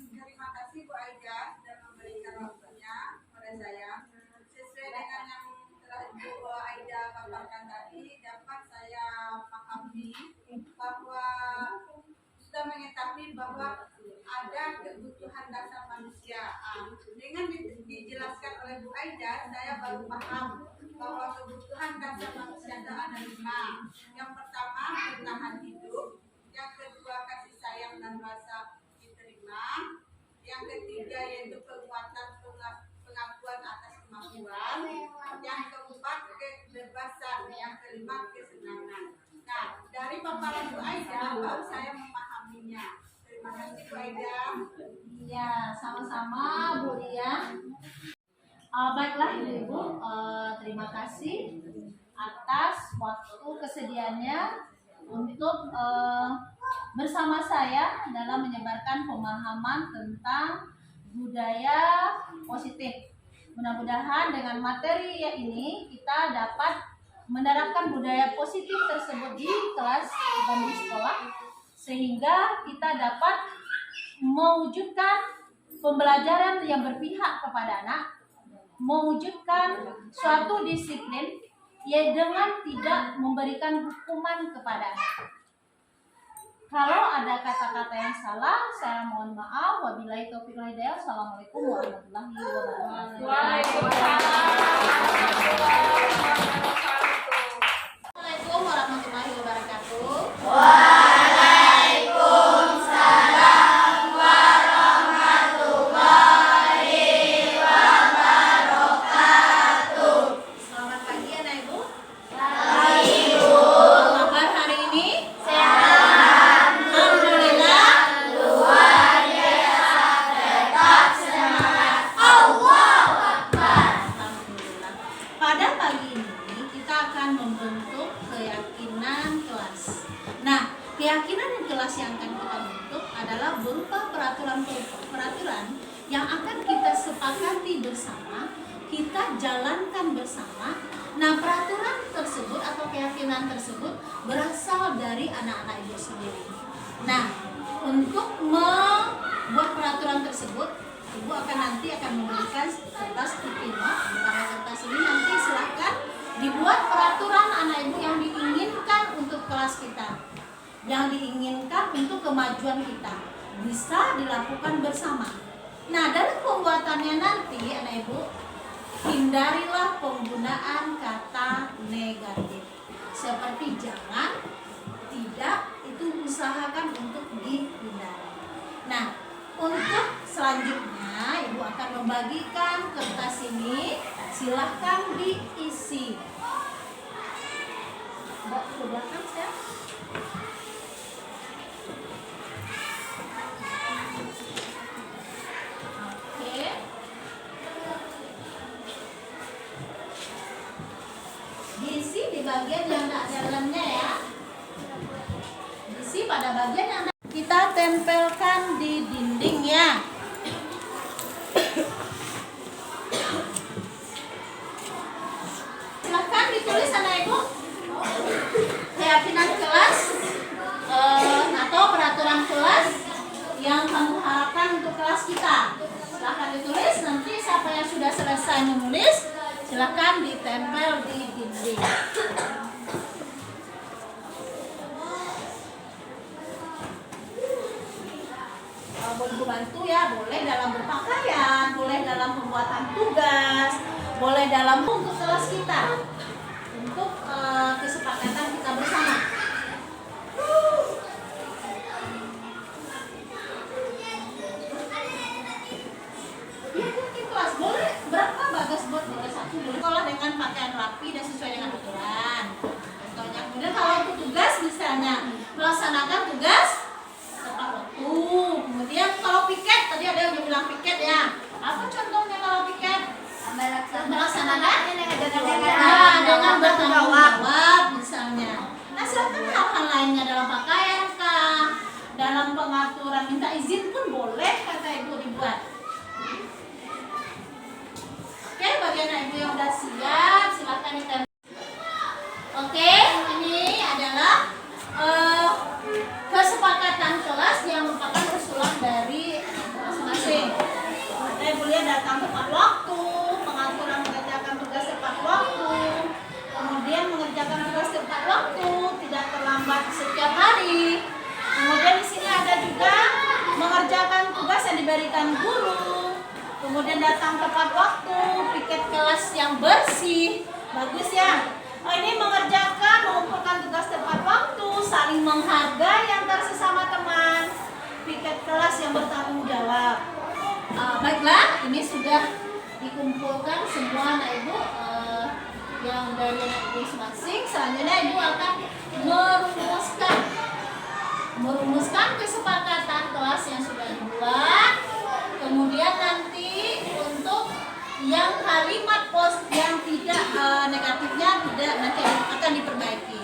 Terima kasih Bu Aida sudah memberikan waktunya kepada saya. Sesuai dengan yang telah Bu Aida paparkan tadi, dapat saya pahami bahwa sudah mengetahui bahwa ada kebutuhan dasar manusia. Dengan dijelaskan oleh Bu Aida, saya baru paham bahwa kebutuhan dasar manusia itu ada 5. Yang pertama, bertahan hidup. Yang kedua, kasih sayang dan rasa diterima. Yang ketiga yaitu penguatan pengakuan atas kemampuan. Yang keempat, kebebasan. Yang kelima, kesenangan. Nah, dari paparan Bu Aida baru saya memahaminya. Terima kasih Bu Aida. Iya, sama-sama Bu Ria. Baiklah Ibu, terima kasih atas waktu kesediaannya untuk bersama saya dalam menyebarkan pemahaman tentang budaya positif. Mudah-mudahan dengan materi ini kita dapat menerapkan budaya positif tersebut di kelas dan di sekolah, sehingga kita dapat mewujudkan pembelajaran yang berpihak kepada anak, mewujudkan suatu disiplin ya dengan tidak memberikan hukuman kepada anak. Kalau ada kata-kata yang salah, saya mohon maaf. Wabillahi taufiq wal hidayah. Assalamualaikum warahmatullahi wabarakatuh. Waalaikumsalam warahmatullahi wabarakatuh. Selamat pagi anak Ibu. Apa kabar hari ini? Alhamdulillah. Alhamdulillah. Pada pagi ini kita akan membentuk keyakinan kelas. Nah, keyakinan kelas yang akan kita bentuk adalah berupa peraturan yang akan kita sepakati bersama, kita jalankan bersama. Nah, peraturan tersebut atau keyakinan tersebut berasal dari anak-anak Ibu sendiri. Nah, untuk membuat peraturan tersebut, Ibu nanti akan memberikan kertas tipinma. Pada kertas ini nanti silakan dibuat peraturan anak Ibu yang diinginkan untuk kelas kita, yang diinginkan untuk kemajuan kita, bisa dilakukan bersama. Nah, dalam pembuatannya nanti anak Ibu, hindarilah penggunaan kata negatif seperti jangan, tidak, itu usahakan untuk dihindari. Nah, untuk selanjutnya Ibu akan membagikan kertas ini, silahkan diisi. Mbak, ke belakang saya. Oke. Diisi di bagian yang tidak ada dalamnya ya. Diisi pada bagian yang kita tempelkan di dindingnya. Silahkan ditulis anak Ibu keyakinan kelas atau peraturan kelas yang kamu harapkan untuk kelas kita. Silahkan ditulis, nanti siapa yang sudah selesai menulis silahkan ditempel di dinding. boleh bantu ya, boleh dalam berpakaian, boleh dalam pembuatan tugas, boleh dalam untuk kelas kita, untuk kesepakatan kita bersama. Kelas boleh berapa bagas buat boleh satu, boleh sekolah dengan pakaian rapi dan sesuai dengan aturan. Contohnya, kemudian kalau untuk tugas misalnya melaksanakan tugas tepat waktu. Kemudian kalau piket, tadi ada yang bilang piket ya. Apa contohnya kalau piket? Melaksanakan dengan bertanggung jawab misalnya. Nah, silakan hal-hal lainnya dalam pakaian kah, dalam pengaturan minta izin pun boleh kata ibu dibuat. Oke, bagian ibu yang udah siap, silakan ditempel. Oke, ini adalah kesepakatan kelas yang merupakan usulan dari masing-masing. Ibu lihat datang tepat waktu, pengaturan mengerjakan tugas tepat waktu, kemudian mengerjakan tugas tepat waktu, tidak terlambat setiap hari. Kemudian di sini ada juga mengerjakan tugas yang diberikan guru, kemudian datang tepat waktu, piket kelas yang bersih, bagus ya. Oh, ini mengerjakan, mengumpulkan tugas tepat waktu, saling menghargai antar sesama teman, piket kelas yang bertanggung jawab. Baiklah, ini sudah dikumpulkan semua anak ibu yang dari anak ibu masing-masing. Selanjutnya ibu akan merumuskan kesepakatan kelas yang sudah dibuat. Kemudian nanti untuk yang kalimat post yang tidak negatifnya tidak nanti akan diperbaiki.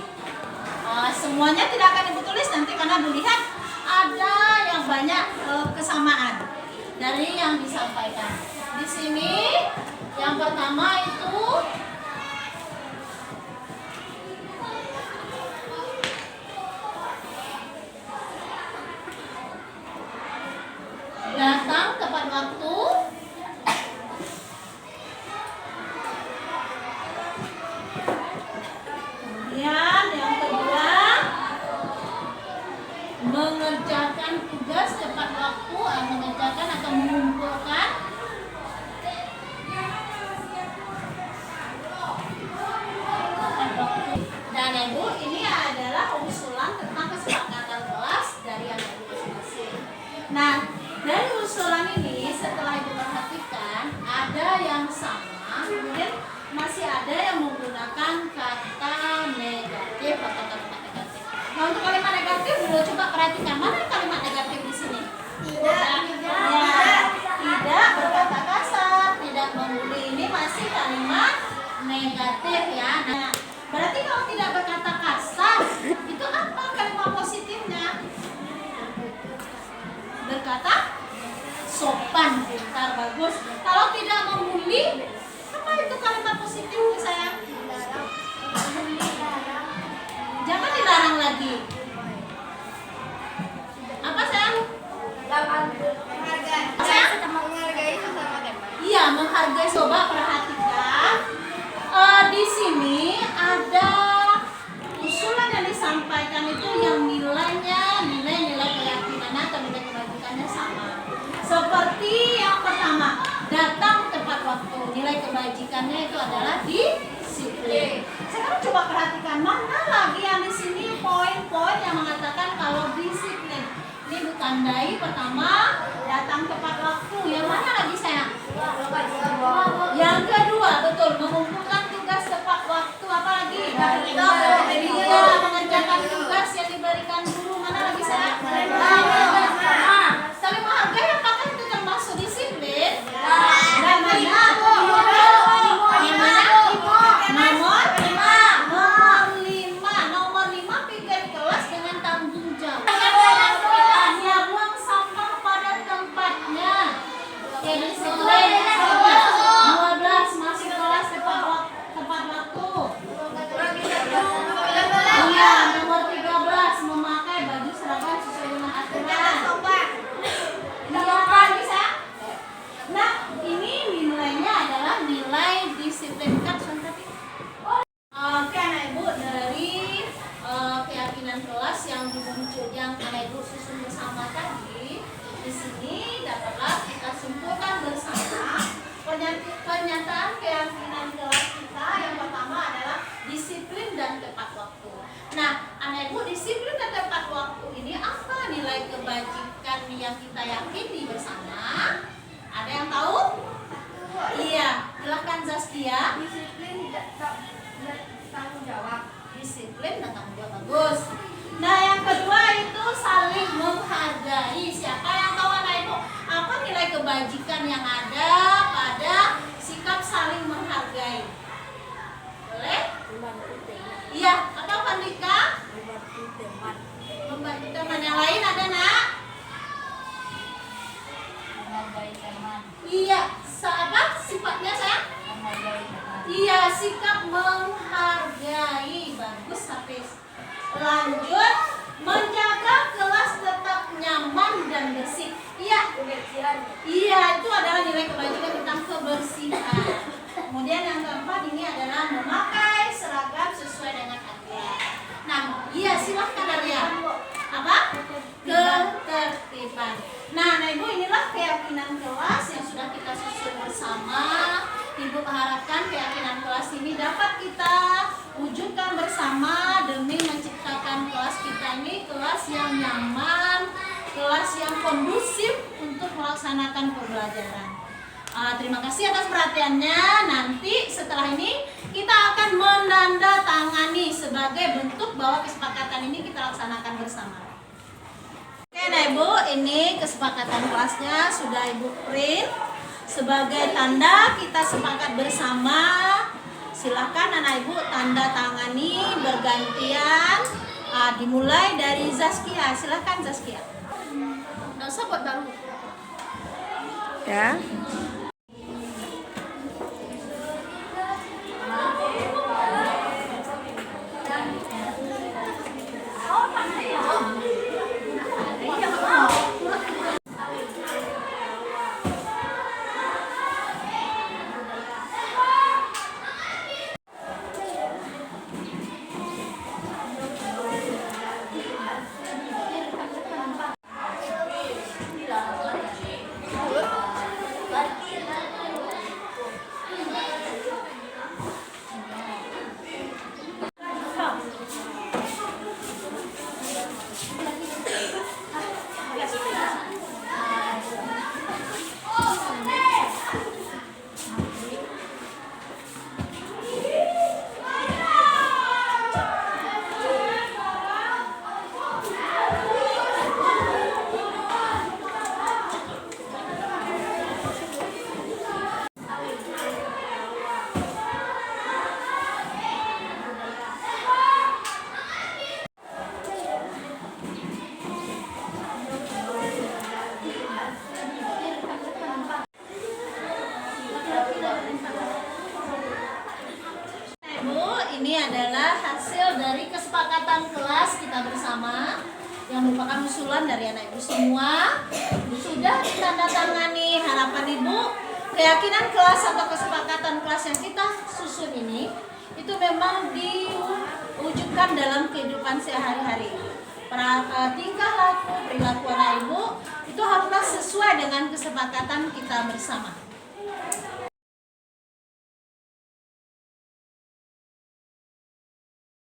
Semuanya tidak akan ibu tulis nanti karena dilihat ada yang banyak kesamaan dari yang disampaikan. Di sini yang pertama itu datang tepat waktu. Kemudian yang kedua mengerjakan tugas tepat waktu, mengerjakan atau mengumpulkan tepat waktu. Dan ibu ini adalah usulan tentang kesepakatan kelas dari anak ibu masing-masing. Nah, dari usulan ini setelah ibu perhatikan ada yang sama, kemudian masih ada yang menggunakan kata negatif atau kalimat negatif. Nah, untuk kalimat negatif dulu coba perhatikan mana kalimat negatif di sini. Tidak berkata kasar, tidak membuli, ini masih kalimat negatif ya. Nah, berarti kalau tidak berkata kasar itu apa kalimat positifnya? Berkata sopan, pintar, bagus. Kalau tidak membuli, apa itu kalimat positif sayang? Jangan dilarang lagi. Apa sayang? Iya, menghargai. Coba perhatikan. Di sini ada usulan yang disampaikan itu yang nilai keyakinannya atau nilai kebajikannya sama. Seperti yang pertama, datang tepat waktu. Nilai kebajikannya itu adalah disiplin. Sekarang coba perhatikan mana lagi yang di sini poin-poin yang mengatakan kalau disiplin. Ini ditandai pertama datang tepat waktu. Yang mana lagi sayang? Yang kedua, betul, mengumpulkan tugas tepat waktu. Apa lagi? Mengerjakan tugas yang diberikan guru. Mana lagi sayang? Saling menghargai, apakah itu termasuk disiplin? Dan nomor 5 piket kelas dengan tanggung jawab. Buang sampah pada tempatnya. Oke, disiplin. 12 masuk kelas tepat waktu. Iya, nomor 13 memakai yang kita yakini bersama? Ada yang tahu? Iya, silahkan Zaskia. Disiplin dan tanggung jawab. Disiplin dan tanggung jawab, bagus. Nah, yang kedua itu saling menghargai. Siapa yang tahu anak ibu? Apa nilai kebajikan yang ada pada sikap saling menghargai? Boleh? Iya, atau Pandika? Membantu teman. Yang lain ada nak? Iya, apa sifatnya sayang? Iya, sikap menghargai. Bagus, Hafiz. Lanjut, menjaga kelas tetap nyaman dan bersih. Iya, iya, itu adalah nilai kebajikan tentang kebersihan. Kemudian yang keempat ini adalah memakai seragam sesuai dengan aturan. Nah, iya, silahkan Arya. Apa? Ketertiban. Nah, ibu, inilah keyakinan kelas yang sudah kita susun bersama. Ibu harapkan keyakinan kelas ini dapat kita wujudkan bersama demi menciptakan kelas kita ini kelas yang nyaman, kelas yang kondusif untuk melaksanakan pembelajaran. Terima kasih atas perhatiannya. Nanti setelah ini kita akan menandatangani sebagai bentuk bahwa kesepakatan ini kita laksanakan bersama. Oke, nah ibu, ini kesepakatan kelasnya sudah ibu print sebagai tanda kita sepakat bersama. Silakan anak ibu tanda tangani bergantian. Dimulai dari Zaskia. Silakan Zaskia. Nggak usah buat baru. Ya. Ini adalah hasil dari kesepakatan kelas kita bersama yang merupakan usulan dari anak ibu semua. Sudah ditandatangani. Harapan ibu keyakinan kelas atau kesepakatan kelas yang kita susun ini itu memang diwujudkan dalam kehidupan sehari-hari. Tingkah laku, perilaku anak ibu itu haruslah sesuai dengan kesepakatan kita bersama.